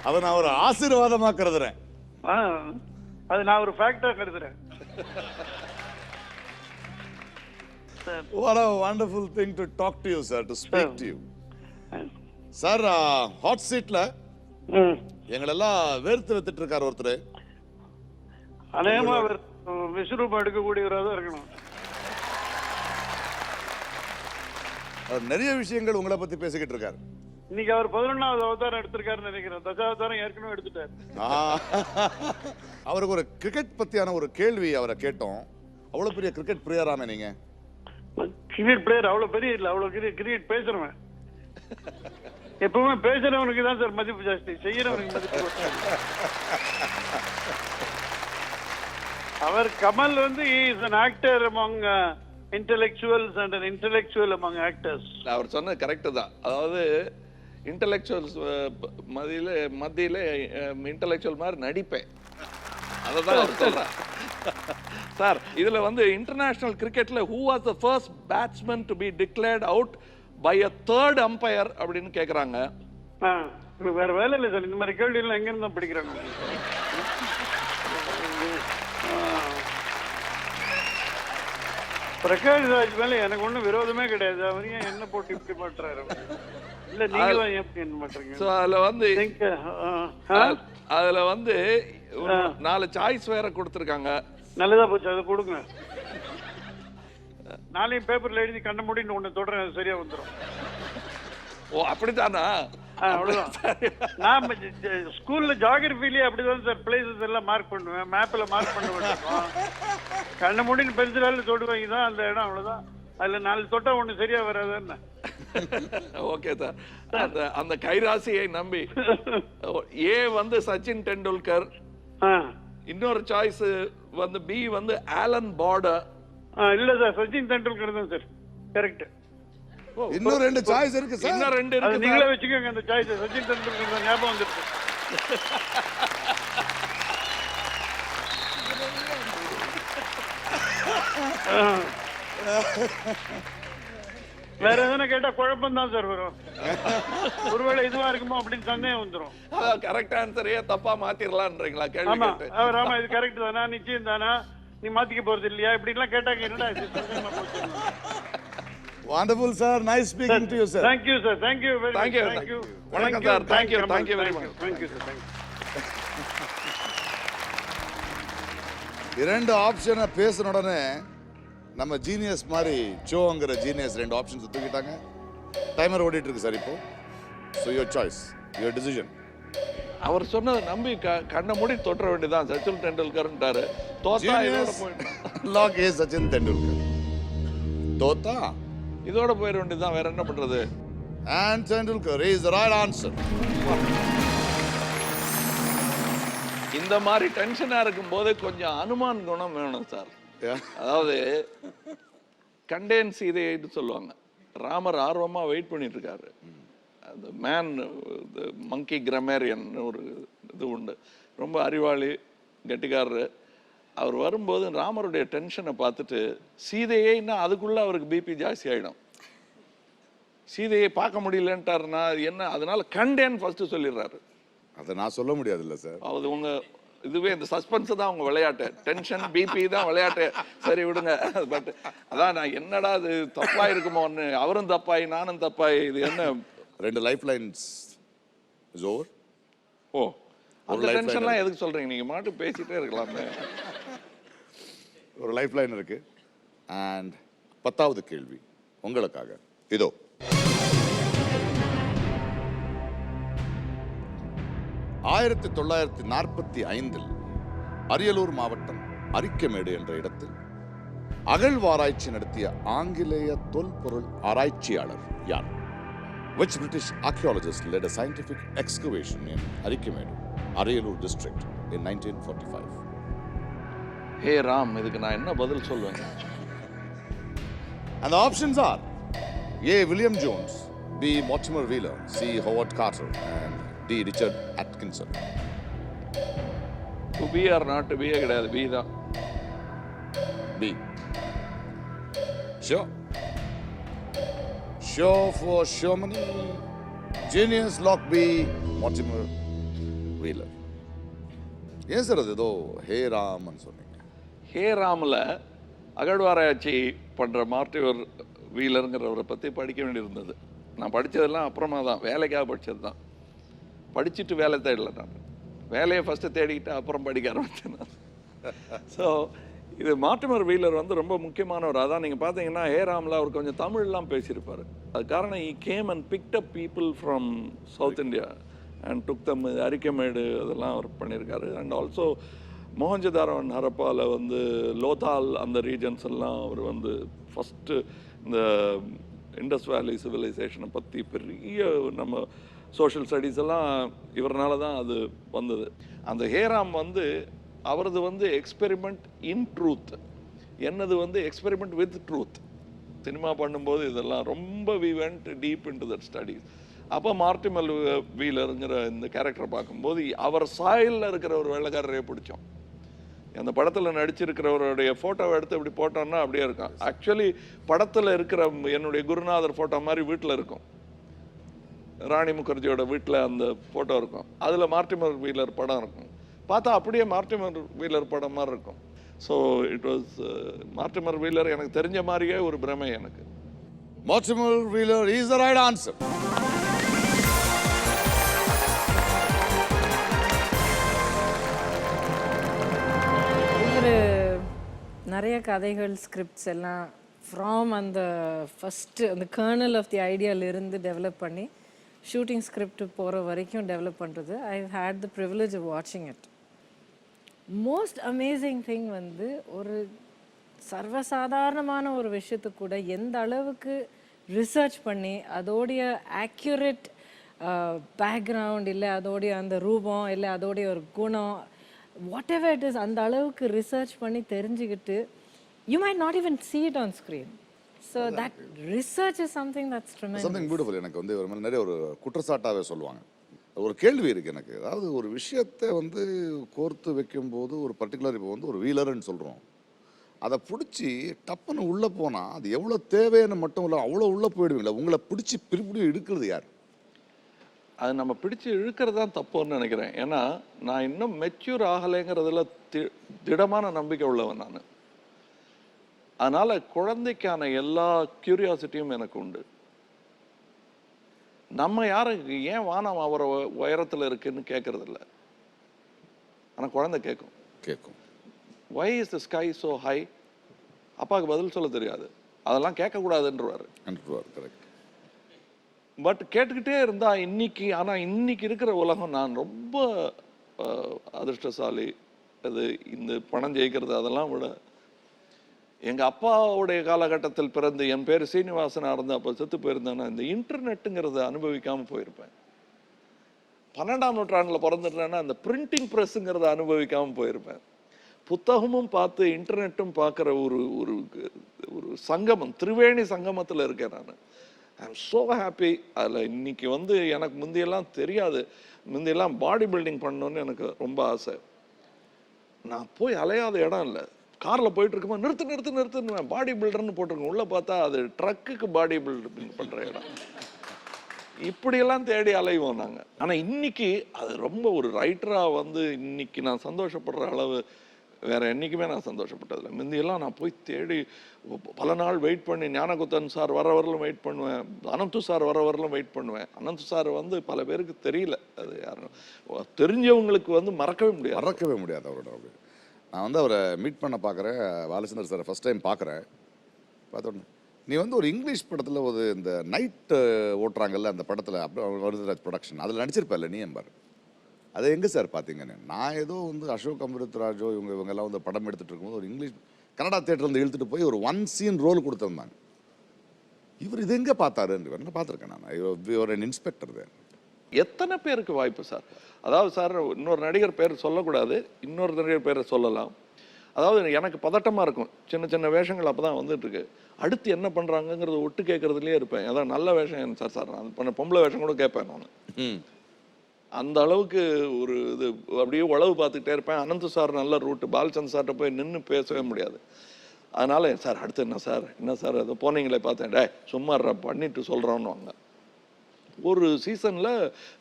[SPEAKER 2] அதை நான் ஒரு ஆசீர்வாதமா கருதுறேன்.
[SPEAKER 5] அது நான் ஒரு ஃபேக்டா கருதுறேன்.
[SPEAKER 2] What a wonderful thing to talk to you, sir, to speak to you. Sir, hot சீட்ல எங்களெல்லாம் வேர்த்து வைத்துட்டு இருக்காரு ஒருத்தர்.
[SPEAKER 5] அநேகமா விஸ்வரூபம் எடுக்கக்கூடியவராக தான் இருக்கணும்.
[SPEAKER 2] நிறைய விஷயங்கள் உங்களை பத்தி பேசிக்கிட்டு இருக்காரு.
[SPEAKER 5] இன்னைக்கு அவர் 11வது அவதாரம் எடுத்திருக்காருன்னு நினைக்கிறேன். தசாவதாரம் ஏற்கனவே எடுத்துட்டாரு.
[SPEAKER 2] அவருக்கு ஒரு கிரிக்கெட் பத்தியான ஒரு கேள்வி அவரை கேட்டோம். அவ்வளவு பெரிய கிரிக்கெட் பிளேயரான நீங்க?
[SPEAKER 5] கிரிக்கெட் பிளேயர் அவ்வளவு பெரிய இல்ல, அவ்வளவு கிரிக்கெட் பேசுறவன். எப்பவுமே பேசுறவனுக்கு தான் சார் மதிப்பு ஜாஸ்தி, செய்யறவனுக்கு மதிப்பு. அவர் கமல் வந்து is an actor among intellectuals and an intellectual among actors.
[SPEAKER 4] அவர் சொன்னது கரெக்டு தான். அதாவது இன்டலெக்சுவல்ஸ் மத்தியில இன்டலெக்சுவல் மாதிரி நடிப்பேன். அதை தான் அவர் சொல்றார். சார், இதுல வந்து இன்டர்நேஷனல் கிரிக்கெட்ல who was the first batsman to be declared out by a third umpire அப்படின்னு கேட்குறாங்க.
[SPEAKER 5] வேற வேலை இல்லை சார், இந்த மாதிரி கேள்வி எல்லாம் எங்க இருந்தா படிக்கிறாங்க. பிரகாஷ் ராஜ் மேல எனக்கு ஒண்ணும் விரோதமே கிடையாது. அவர் ஏன் என்ன போட்டு இப்படி பண்றாரு? இல்ல நீங்க எப்படி என்ன பண்றீங்க?
[SPEAKER 4] ஸோ அதுல வந்து 4 சாய்ஸ் வேற கொடுத்துருக்காங்க.
[SPEAKER 5] நல்லதா போச்சு, அதை கொடுங்க. நாளையும் பேப்பர்ல எழுதி கண்ண முடின்னு ஒண்ணு தொடறேன், அது சரியா வந்துடும்.
[SPEAKER 4] ஓ அப்படித்தானா?
[SPEAKER 5] அவ்வளவுதான். நான் ஸ்கூல்ல ஜியோகிராஃபிலேயே அப்படிதான் சார் பிளேசஸ் எல்லாம் மார்க் பண்ணுவேன், மேப்ல மார்க் பண்ண வேண்டியிருக்கோம். கண்ண முடின்னு பென்சிலால தொடுவாங்க தான் அந்த இடம், அவ்வளவுதான். அதுல 4 தொட்டா ஒண்ணு சரியா வராது என்ன?
[SPEAKER 4] Okay sir. அந்த கைராசியை நம்பி ஏ வந்து சச்சின் டெண்டுல்கர், இன்னொரு சாய்ஸ் வந்து பி வந்து ஆலன் பார்டர்.
[SPEAKER 5] இல்ல சார், சச்சின் டெண்டுல்கர் தான் சார் கரெக்ட்.
[SPEAKER 2] இன்னும் 2 சாய்ஸ் இருக்கு சார்.
[SPEAKER 4] இன்னும் 2 இருக்கு.
[SPEAKER 5] நீங்களே வச்சுக்கோங்க அந்த சாய்ஸ். சச்சின் டெண்டுல்கர் தான் ஞாபகம் வந்துருக்கு. வேற எதுனா கேட்டா குழப்பம் தான் சார் வரும். ஒருவேளை இதுவா இருக்குமோ அப்படின்னு சந்தேகம் வந்துடும்.
[SPEAKER 4] கரெக்ட் ஆன்சரையே தப்பா மாத்திரலாம்ன்றீங்களா கேள்வி
[SPEAKER 5] ஆமா
[SPEAKER 4] கேட்டு?
[SPEAKER 5] ஆமா இது கரெக்ட் தானா, நிச்சயம் தானா, நீ மாத்திக்க போறது இல்லையா, இப்படி எல்லாம் கேட்டாங்க. என்னடா
[SPEAKER 2] Wonderful sir, nice speaking to you sir.
[SPEAKER 5] Thank you sir, thank you very much.
[SPEAKER 4] Thank you.
[SPEAKER 5] Thank you.
[SPEAKER 4] வணக்கம் sir. Thank you very much.
[SPEAKER 5] Thank you sir, thank you.
[SPEAKER 2] 2 ஆப்ஷனை பேசின உடனே நம்ம ஜீனியஸ் மாதிரி சோங்கிற ஜீனியஸ் 2 ஆப்ஷன்ஸ் தூக்கிட்டாங்க. Timer ஓடிட்டு இருக்கு sir இப்போ. So your choice, your decision.
[SPEAKER 4] அவர் சொன்னதை நம்பி கண்ண மூடி தொற்ற வேண்டியதான். சச்சின் டெண்டுல்கர்ன்றாரு. தோத்தா இதோட போயிடும்.
[SPEAKER 2] லாக் ஏ சச்சின் டெண்டுல்கர். தோத்தா
[SPEAKER 4] இதோட போயிட வேண்டியதான், வேற என்ன பண்றது?
[SPEAKER 2] And Tendulkar is the right answer.
[SPEAKER 4] இந்த மாதிரி டென்ஷனா இருக்கும்போது கொஞ்சம் அனுமான் குணம் வேணும் சார். அதாவது கண்டேன் சீதைன்னு சொல்லுவாங்க. ராமர் ஆர்வமா வெயிட் பண்ணிட்டு இருக்காரு. அந்த மேன் மங்கி கிராமேரியன் ஒரு இது உண்டு, ரொம்ப அறிவாளி கெட்டிக்காரரு. அவர் வரும்போது ராமருடைய டென்ஷனை பார்த்துட்டு சீதையே இன்னும் அதுக்குள்ள அவருக்கு பிபி ஜாஸ்தி ஆயிடும். சீதையை பார்க்க முடியலன்ட்டாருன்னா என்ன, அதனால கண்டேன் ஃபர்ஸ்ட் சொல்லிடுறாரு.
[SPEAKER 2] அதை நான் சொல்ல முடியாதுல்ல சார்.
[SPEAKER 4] அது உங்க இதுவே இந்த சஸ்பென்ஸ் தான் உங்க விளையாட்டு, டென்ஷன் பிபி தான் விளையாட்டு. சரி விடுங்க. பட் அதான் நான் என்னடா இது தப்பா இருக்குமோன்னு, அவரும் தப்பாய் நானும் தப்பாய், இது என்ன
[SPEAKER 2] 2 லைஃப் லைன்ஸ் இஸ் ஓவர்.
[SPEAKER 4] ஓ அந்த டென்ஷன்லாம் எதுக்கு சொல்றீங்க? நீங்க மாட்டு பேசிட்டே இருக்கலாமே.
[SPEAKER 2] ஒரு லைஃப் லைன் இருக்கு. அண்ட் 10வது கேள்வி உங்களுக்காக இதோ. ஆயிரத்தி 1945 அரியலூர் மாவட்டம் அரிக்கமேடு என்ற இடத்தில் அகழ்வாராய்ச்சி நடத்திய ஆங்கிலேய தொல்பொருள் ஆராய்ச்சியாளர் யார்? Which British archaeologist led a scientific excavation in Arikamedu, Ariyalur district in 1945?
[SPEAKER 4] Hey Ram, இதுக்கு நான் என்ன பதில் சொல்லுவேன்?
[SPEAKER 2] And the options are A. William Jones, B. Mortimer Wheeler, C. Howard Carter, and D. Richard Atkinson.
[SPEAKER 4] To be or not to பியே கிடையாது, B தான்.
[SPEAKER 2] B. Sure. Sure for sure money. Genius lock B. Mortimer Wheeler. ஏன் sir அது ஏதோ ஹே ராமன் சொன்னீங்க?
[SPEAKER 4] ஹே ராமில் அகழ்வாராய்ச்சி பண்ணுற மார்டிவர் வீலருங்கிறவரை பற்றி படிக்க வேண்டியிருந்தது. நான் படித்ததெல்லாம் அப்புறமா தான், வேலைக்காக படித்தது தான். படிச்சுட்டு வேலை தேடலை நான், வேலையை ஃபஸ்ட்டு தேடிக்கிட்டு அப்புறம் படிக்க ஆரம்பித்தேன் நான். ஸோ இது மார்டிமர் வீலர் வந்து ரொம்ப முக்கியமானவர். அதான் நீங்கள் பார்த்தீங்கன்னா ஹேராமில் அவர் கொஞ்சம் தமிழ்லாம் பேசியிருப்பார். அது காரணம் he came and picked up people from South India and took them. Arikamedu அதெல்லாம் அவர் பண்ணியிருக்காரு. அண்ட் ஆல்சோ மொஹஞ்சதாரோ அண்ட் ஹரப்பாவில் வந்து லோதால் அந்த ரீஜன்ஸ் எல்லாம் அவர் வந்து ஃபஸ்ட்டு இந்த இண்டஸ் வேலி சிவிலைசேஷனை பற்றி பெரிய நம்ம சோஷியல் ஸ்டடீஸ் எல்லாம் இவரனால தான் அது வந்தது. அந்த ஹேராம் வந்து அவரது வந்து எக்ஸ்பெரிமெண்ட் இன் ட்ரூத், என்னது வந்து எக்ஸ்பெரிமெண்ட் வித் ட்ரூத். சினிமா பண்ணும்போது இதெல்லாம் ரொம்ப we went deep into that studies. அப்போ மார்டிமல் வீலருங்கிற இந்த கேரக்டரை பார்க்கும்போது அவர் சாயலில் இருக்கிற ஒரு வெள்ளைக்காரரையே பிடிச்சோம். அந்த படத்தில் நடிச்சிருக்கிறவருடைய ஃபோட்டோவை எடுத்து இப்படி போட்டோம்னா அப்படியே இருக்கும். ஆக்சுவலி படத்தில் இருக்கிற என்னுடைய குருநாதர் ஃபோட்டோ மாதிரி வீட்டில் இருக்கும். ராணி முகர்ஜியோட வீட்டில் அந்த ஃபோட்டோ இருக்கும். அதில் மார்ட்டிமர் வீலர் படம் இருக்கும். பார்த்தா அப்படியே மார்ட்டிமர் வீலர் படம் மாதிரி இருக்கும். ஸோ இட் வாஸ் மார்ட்டிமர் வீலர் எனக்கு தெரிஞ்ச மாதிரியே ஒரு பிரமை எனக்கு.
[SPEAKER 2] Mortimer Wheeler is the right answer.
[SPEAKER 3] இவர் நிறைய கதைகள் ஸ்கிரிப்ட்ஸ் எல்லாம் ஃப்ராம் அந்த ஃபஸ்ட்டு அந்த கர்னல் ஆஃப் தி ஐடியாவிலிருந்து டெவலப் பண்ணி ஷூட்டிங் ஸ்கிரிப்ட் போகிற வரைக்கும் டெவலப் பண்ணுறது. ஐ ஹேட் த ப்ரிவிலேஜ் ஆஃப் வாட்சிங் இட். மோஸ்ட் அமேசிங் திங் வந்து ஒரு சர்வசாதாரணமான ஒரு விஷயத்துக்கு கூட எந்த அளவுக்கு ரிசர்ச் பண்ணி அதோடைய ஆக்யூரேட் பேக்ரவுண்ட் இல்லை அதோடைய அந்த ரூபம் இல்லை அதோடைய ஒரு குணம் வாட் எவர் இட் இஸ் அந்த அளவுக்கு ரிசர்ச் பண்ணி தெரிஞ்சுக்கிட்டு you might not even see it on screen. So that research is something that's tremendous.
[SPEAKER 2] Something beautiful. எனக்கு வந்து ஒரு மாதிரி நிறைய ஒரு குற்றச்சாட்டாகவே சொல்லுவாங்க. ஒரு கேள்வி இருக்குது எனக்கு. அதாவது ஒரு விஷயத்தை வந்து கோர்த்து வைக்கும்போது ஒரு பர்டிகுலர் இப்போ வந்து ஒரு வீலர்னு சொல்கிறோம், அதை பிடிச்சி டப்புன்னு உள்ளே போனால் அது எவ்வளோ தேவைன்னு மட்டும் இல்லை அவ்வளோ உள்ளே போயிடுவீங்களா? உங்களை பிடிச்சி பிடிப்படி எடுக்கிறது யார்?
[SPEAKER 4] அது நம்ம பிடிச்சி இழுக்கிறது தான் தப்புன்னு நினைக்கிறேன். ஏன்னா நான் இன்னும் மெச்சூர் ஆகலைங்கிறதுல திடமான நம்பிக்கை உள்ளவன் நான். அதனால் குழந்தைக்கான எல்லா க்யூரியாசிட்டியும் எனக்கு உண்டு. நம்ம யாருக்கு ஏன் வானம் அவரை உயரத்தில் இருக்குன்னு கேட்கறது இல்லை. ஆனால் குழந்தை கேட்கும் why is the sky so high. அப்பாவுக்கு பதில் சொல்ல தெரியாது, அதெல்லாம் கேட்கக்கூடாதுன்றவார். பட் கேட்டுக்கிட்டே இருந்தா இன்னைக்கு, ஆனால் இன்னைக்கு இருக்கிற உலகம் நான் ரொம்ப அதிர்ஷ்டசாலி. அது இந்த பணம் ஜெயிக்கிறது அதெல்லாம் விட எங்கள் அப்பாவுடைய காலகட்டத்தில் பிறந்து என் பேர் சீனிவாசனாக இருந்து அப்போ செத்து போயிருந்தேன்னா இந்த இன்டர்நெட்டுங்கிறத அனுபவிக்காமல் போயிருப்பேன். 12ஆம் நூற்றாண்டில் பிறந்துட்டேன்னா அந்த பிரிண்டிங் ப்ரெஸ்ஸுங்கிறத அனுபவிக்காமல் போயிருப்பேன். புத்தகமும் பார்த்து இன்டர்நெட்டும் பார்க்குற ஒரு ஒரு ஒரு சங்கமம், திரிவேணி சங்கமத்தில் இருக்கேன் நான். I am so happy. அதில் இன்னைக்கு வந்து எனக்கு முந்தியெல்லாம் தெரியாது. முந்தியெல்லாம் பாடி பில்டிங் பண்ணணுன்னு எனக்கு ரொம்ப ஆசை. நான் போய் அலையாத இடம் இல்லை. காரில் போயிட்டு இருக்கும்போது நிறுத்துன்னு பாடி பில்டர்னு போட்டிருக்கேன். உள்ளே பார்த்தா அது ட்ரக்குக்கு பாடி பில்டர் பண்ணுற இடம். இப்படியெல்லாம் தேடி அலைவோம் நாங்கள். ஆனால் இன்னைக்கு அது ரொம்ப ஒரு ரைட்டராக வந்து இன்னைக்கு நான் சந்தோஷப்படுற அளவு வேற என்றைக்குமே நான் சந்தோஷப்பட்டதில்லை. முந்தியெல்லாம் நான் போய் தேடி பல நாள் வெயிட் பண்ணி ஞானகுத்தன் சார் வர வரலும் வெயிட் பண்ணுவேன், அனந்து சார் வர வரலும் வெயிட் பண்ணுவேன். அனந்து சார் வந்து பல பேருக்கு தெரியல, அது யாரும் தெரிஞ்சவங்களுக்கு வந்து மறக்கவே முடியாது
[SPEAKER 2] அவரோட. நான் வந்து அவரை மீட் பண்ண பார்க்குறேன், பாலச்சந்தர் சாரை ஃபஸ்ட் டைம் பார்க்குறேன். பார்த்தோன்னே நீ வந்து ஒரு இங்கிலீஷ் படத்தில் ஒரு இந்த நைட்டு ஓட்டுறாங்கல்ல அந்த படத்தில், அப்புறம் வருதுராஜ் ப்ரொடக்ஷன், அதில் நடிச்சிருப்பேன்ல நீ என்பார். அதை எங்கே சார் பார்த்தீங்கன்னு. நான் ஏதோ வந்து அசோக் அமிர்தராஜோ இவங்கெல்லாம் வந்து படம் எடுத்துகிட்டு இருக்கும்போது ஒரு இங்கிலீஷ் கன்னடா தேட்டர்லேருந்து இழுத்துட்டு போய் ஒரு 1 சீன் ரோல் கொடுத்துருந்தாங்க. இவர் இது எங்கே பார்த்தாருன்னு என்ன பார்த்துருக்கேன் நான். ஒரு இன்ஸ்பெக்டர் தான்.
[SPEAKER 4] எத்தனை பேருக்கு வாய்ப்பு சார்? அதாவது சார் இன்னொரு நடிகர் பேர் சொல்லக்கூடாது, இன்னொரு நடிகர் பேரை சொல்லலாம். அதாவது எனக்கு பதட்டமாக இருக்கும். சின்ன சின்ன வேஷங்கள் அப்போ தான் வந்துட்டுருக்கு. அடுத்து என்ன பண்ணுறாங்கங்கிறத ஒட்டு கேட்குறதுலேயே இருப்பேன். அதான் நல்ல வேஷம் சார் நான் பண்ண பொம்பளை வேஷம் கூட கேட்பேன் நான். அந்த அளவுக்கு ஒரு இது அப்படியே உழவு பார்த்துக்கிட்டே இருப்பேன். அனந்து சார் நல்ல ரூட்டு, பாலச்சந்திர சார்கிட்ட போய் நின்று பேசவே முடியாது. அதனால் சார் அடுத்து என்ன சார் அதை போனீங்களே பார்த்தேன், சும்மா பண்ணிட்டு சொல்கிறோன்னு வாங்க. ஒரு சீசனில்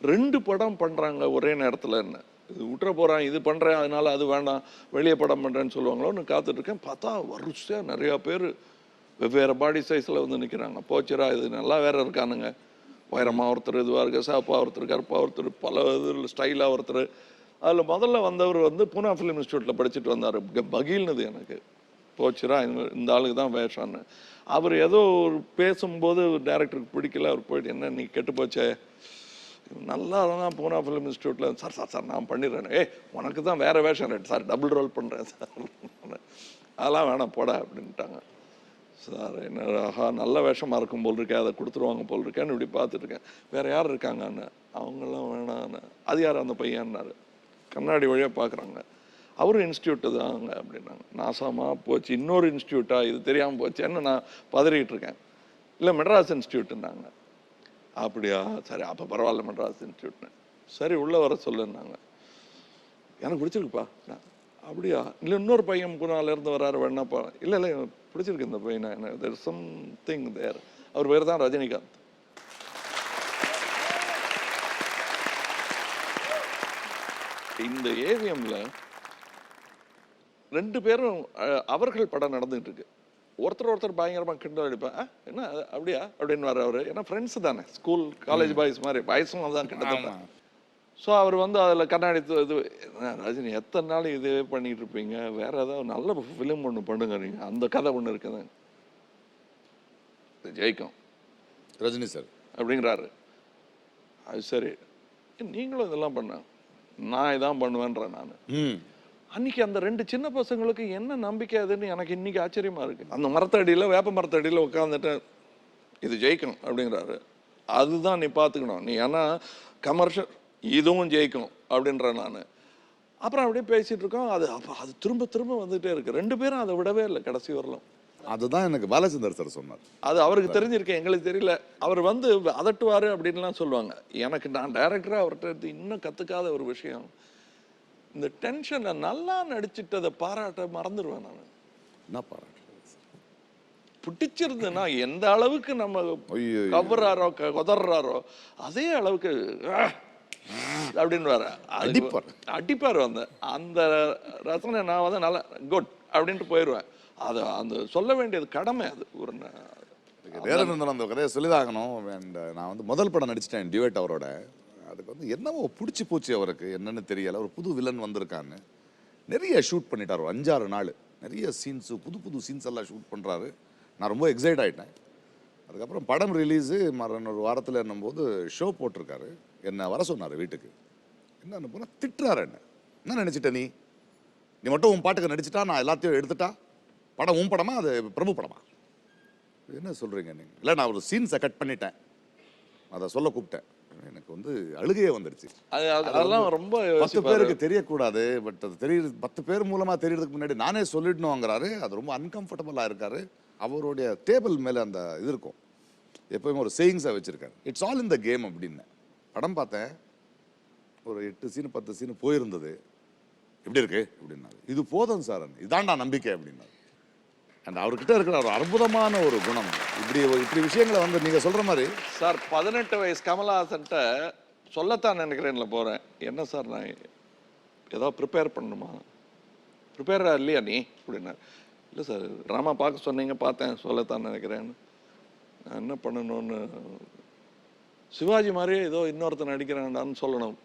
[SPEAKER 4] 2 படம் பண்ணுறாங்க ஒரே நேரத்தில். என்ன இது விட்டுற போகிறேன், இது பண்ணுறேன், அதனால அது வேண்டாம், வெளியே படம் பண்ணுறேன்னு சொல்லுவாங்களோன்னு காத்துட்ருக்கேன். பார்த்தா வரிசையாக நிறையா பேர் வெவ்வேறு பாடி சைஸில் வந்து நிற்கிறாங்க. போச்சுரா இது நல்லா வேற இருக்கானுங்க. உயரமாக ஒருத்தர், இதுவாக இருக்க சாப்பாக ஒருத்தர், கருப்பாக ஒருத்தர், பல இதில் ஸ்டைலாக ஒருத்தர். அதில் முதல்ல வந்தவர் வந்து பூனா ஃபிலிம் இன்ஸ்டியூட்டில் படிச்சுட்டு வந்தார். மகிழ்னது எனக்கு. போச்சுரா இந்த ஆளுக்கு தான் வேஷான்னு. அவர் ஏதோ ஒரு பேசும்போது டைரக்டருக்கு பிடிக்கல. அவர் போயிட்டு என்ன நீ கெட்டு போச்சே, நல்லா தான் பூனா ஃபிலிம் இன்ஸ்டியூட்டில் சார் நான் பண்ணிடுறேன். உனக்கு தான் வேறு வேஷம் சார், டபுள் ரோல் பண்ணுறேன் சார், அதெல்லாம் வேணாம் போட அப்படின்ட்டாங்க. சார் என்ன ஆஹா நல்ல வேஷமாக இருக்கும் போல் இருக்கேன், அதை கொடுத்துருவாங்க போல் இருக்கேன்னு இப்படி பார்த்துட்ருக்கேன். வேறு யார் இருக்காங்கன்னு, அவங்கெல்லாம் வேணான்னு. அது யார் அந்த பையன்னாரு. கண்ணாடி வழியாக பார்க்குறாங்க. அவரும் இன்ஸ்டியூட்டு தாங்க அப்படின்னாங்க. நாசமாக போச்சு, இன்னொரு இன்ஸ்டியூட்டா, இது தெரியாமல் போச்சேன்னு நான் பதறிக்கிட்டு இருக்கேன். இல்லை மெட்ராஸ் இன்ஸ்டியூட்டுன்னாங்க. அப்படியா, சரி அப்போ பரவாயில்ல மெட்ராஸ் இன்ஸ்டியூட்னு. சரி உள்ளே வர சொல்லுன்னாங்க. எனக்கு பிடிச்சிருக்குப்பா. அப்படியா, இல்லை இன்னொரு பையன் இருந்து வராரு வேணாப்பா. இல்லை இல்லை பிடிச்சிருக்கு இந்த பையனை, தேர் சம்திங் தேர். அவர் பேர் தான் ரஜினிகாந்த். இந்த ஏவிஎம்ல 2 பேரும் அவர்கள் படம் நடந்துகிட்டு இருக்கு. ஒருத்தர் பயங்கரமா கிண்டல் அடிப்பேன். என்ன அப்படியா அப்படின்னு வர அவரு, ஏன்னா ஃப்ரெண்ட்ஸ் தானே, ஸ்கூல் காலேஜ் பாய்ஸ் மாதிரி, வயசும் அதான் கிட்டத்தட்ட. ஸோ அவர் வந்து அதில் கண்ணாடி இது, ரஜினி எத்தனை நாள் இதே பண்ணிட்டு இருப்பீங்க, வேற ஏதாவது நல்ல ஃபிலிம் ஒன்று பண்ணுங்க, நீங்கள் அந்த கதை ஒன்று இருக்குது ஜெயிக்கும்
[SPEAKER 2] ரஜினி சார்
[SPEAKER 4] அப்படிங்கிறாரு. அது சரி, நீங்களும் இதெல்லாம் பண்ண, நான் இதான் பண்ணுவேன்றேன் நான். அன்னைக்கு அந்த 2 சின்ன பசங்களுக்கு என்ன நம்பிக்கை அதுன்னு எனக்கு இன்னைக்கு ஆச்சரியமா இருக்கு. அந்த மரத்தடியில், வேப்ப மரத்தடியில் உட்காந்துட்டு இது ஜெயிக்கும் அப்படிங்கிறாரு. அதுதான் நீ பார்த்துக்கணும் நீ, ஏன்னா கமர்ஷியல் இதுவும் ஜெயிக்கும் அப்படின்ற நான். அப்புறம் அப்படியே பேசிட்டு இருக்கோம். அது திரும்ப திரும்ப வந்துட்டே இருக்கு. 2 பேரும் அதை விடவே இல்லை கடைசி வரலாம்.
[SPEAKER 2] அதுதான் எனக்கு பாலச்சந்தர் சார் சொன்னார்.
[SPEAKER 4] அது அவருக்கு தெரிஞ்சிருக்கேன், எங்களுக்கு தெரியல. அவர் வந்து அதட்டுவாரு அப்படின்லாம் சொல்லுவாங்க. எனக்கு நான் டைரக்டரா அவர்கிட்ட இன்னும் கத்துக்காத ஒரு விஷயம், இந்த டென்ஷனை நல்லா நடிச்சிட்டதை பாராட்ட மறந்துடுவேன் நான்.
[SPEAKER 2] என்ன பாராட்டு
[SPEAKER 4] பிடிச்சிருந்துன்னா எந்த அளவுக்கு நம்ம கவர்றாரோ கொதறாரோ அதே அளவுக்கு அப்படின்னு வர அடிப்பார். அந்த ரசனை நான் வந்து நல்லா குட் அப்படின்ட்டு போயிடுவேன். அது அந்த சொல்ல வேண்டியது கடமை. அது ஒரு
[SPEAKER 2] அந்த கதையை சொல்லிதாகணும். நான் வந்து முதல் படம் நடிச்சிட்டேன் டியூட் அவரோட. அதுக்கு வந்து என்னவோ பிடிச்சி போச்சு அவருக்கு, என்னன்னு தெரியல. ஒரு புது வில்லன் வந்திருக்கான்னு நிறைய ஷூட் பண்ணிட்டார். 5-6 நாள் நிறைய சீன்ஸு, புது சீன்ஸ் எல்லாம் ஷூட் பண்ணுறாரு. நான் ரொம்ப எக்ஸைட் ஆகிட்டேன். அதுக்கப்புறம் படம் ரிலீஸு ஒரு வாரத்தில் என்னும்போது ஷோ போட்டிருக்காரு. என்னை வர சொன்னார் வீட்டுக்கு. என்னன்னு போனால் திட்டுறாரு. என்ன நினச்சிட்ட நீ மட்டும் உன் பாட்டுக்கு நடிச்சிட்டா, நான் எல்லாத்தையும் எடுத்துட்டா படம் உன் படமா, அது பிரபு படமா? என்ன சொல்கிறீங்க நீங்கள்? இல்லை, நான் ஒரு சீன்ஸை கட் பண்ணிட்டேன், அதை சொல்ல கூப்பிட்டேன். எனக்கு வந்து அழுகையே வந்துடுச்சு.
[SPEAKER 4] அதெல்லாம் ரொம்ப
[SPEAKER 2] 10 பேருக்கு தெரியக்கூடாது, பட் அது தெரியுது, 10 பேர் மூலமாக தெரியறதுக்கு முன்னாடி நானே சொல்லிடணுங்கிறாரு. அது ரொம்ப அன்கம்ஃபர்டபுளாக இருக்காரு. அவருடைய டேபிள் மேலே அந்த இது இருக்கும், எப்பவுமே ஒரு சேயிங்ஸாக வச்சுருக்காரு, it's all in the game அப்படின்னு. படம் பார்த்தேன், ஒரு 8 சீனு 10 சீனு போயிருந்தது. எப்படி இருக்கு அப்படின்னாரு. இது போதும் சார், இதாண்டா நம்பிக்கை அப்படின்னாரு. அந்த அவர்கிட்ட இருக்கிற ஒரு அற்புதமான ஒரு குணம். இப்படி விஷயங்களை வந்து நீங்க சொல்ற மாதிரி
[SPEAKER 4] சார், 18 வயசு கமலஹாசன்ட்ட சொல்லத்தான் நினைக்கிறேன்ல போறேன். என்ன சார், நான் ஏதோ ப்ரிப்பேர் பண்ணணுமா? ப்ரிப்பேரா இல்லையா நீ அப்படின்னா? இல்லை சார், ட்ராமா பார்க்க சொன்னீங்க, பார்த்தேன், சொல்லத்தான் நினைக்கிறேன்னு. நான் என்ன பண்ணணும்னு, சிவாஜி மாதிரியே ஏதோ இன்னொருத்தன் நடிக்கிறான்டான்னு சொல்லணும்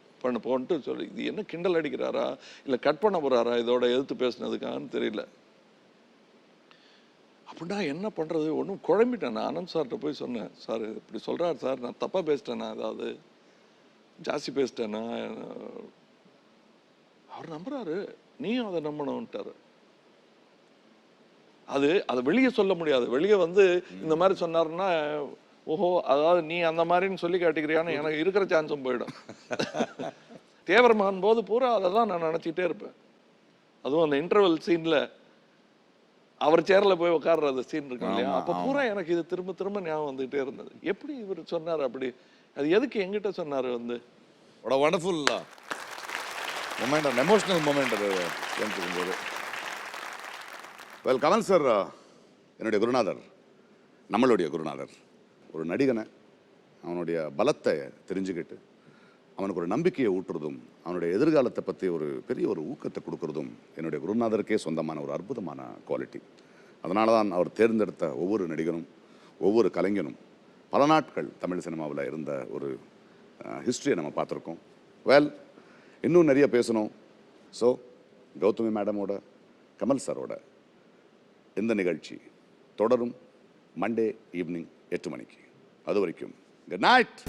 [SPEAKER 4] போன்ட்டு சொல்லி, இது என்ன கிண்டல் அடிக்கிறாரா இல்லை கட் பண்ண போறாரா இதோட எதிர்த்து பேசினதுக்கான்னு தெரியல. அப்படின்னா என்ன பண்ணுறது, ஒன்றும் குழம்பிட்டேன். நான் ஆனந்த் சார்கிட்ட போய் சொன்னேன், சார் இப்படி சொல்கிறார் சார், நான் தப்பாக பேசிட்டேன்னா, ஏதாவது ஜாஸ்தி பேசிட்டேன்னா? அவர் நம்புறாரு, நீயும் அதை நம்பணும்ட்டாரு. அதை வெளியே சொல்ல முடியாது. வெளியே வந்து இந்த மாதிரி சொன்னாருன்னா, ஓஹோ அதாவது நீ அந்த மாதிரின்னு சொல்லி காட்டிக்கிறியான்னு எனக்கு இருக்கிற சான்ஸும் போயிடும். தேவரமான் போது பூரா அதை தான் நான் நினச்சிக்கிட்டே இருப்பேன். அதுவும் அந்த இன்டர்வல் சீனில் அவர் சேர்ல போய் உட்கார்றது சீன் இருக்கு இல்லையா, அப்போ பூரா எனக்கு இது திரும்ப திரும்ப ஞாபகம் வந்துகிட்டே இருந்தது. எப்படி இவர் சொன்னார் அப்படி, அது எதுக்கு எங்கிட்ட சொன்னார் வந்து?
[SPEAKER 2] Wonderful moment, an emotional moment அது போது. வெல், கமல் சார் என்னுடைய குருநாதர், நம்மளுடைய குருநாதர். ஒரு நடிகனை அவனுடைய பலத்தை தெரிஞ்சுக்கிட்டு அவனுக்கு ஒரு நம்பிக்கையை ஊட்டுறதும், அவனுடைய எதிர்காலத்தை பற்றி ஒரு பெரிய ஒரு ஊக்கத்தை கொடுக்கறதும் என்னுடைய குருநாதருக்கே சொந்தமான ஒரு அற்புதமான குவாலிட்டி. அதனால தான் அவர் தேர்ந்தெடுத்த ஒவ்வொரு நடிகனும் ஒவ்வொரு கலைஞனும் பல நாட்கள் தமிழ் சினிமாவில் இருந்த ஒரு ஹிஸ்ட்ரியை நம்ம பார்த்துருக்கோம். வெல், இன்னும் நிறைய பேசணும். ஸோ கௌதமி மேடமோட, கமல் சாரோட இந்த நிகழ்ச்சி தொடரும் மண்டே ஈவினிங் 8 மணிக்கு. அது வரைக்கும் குட் நைட்.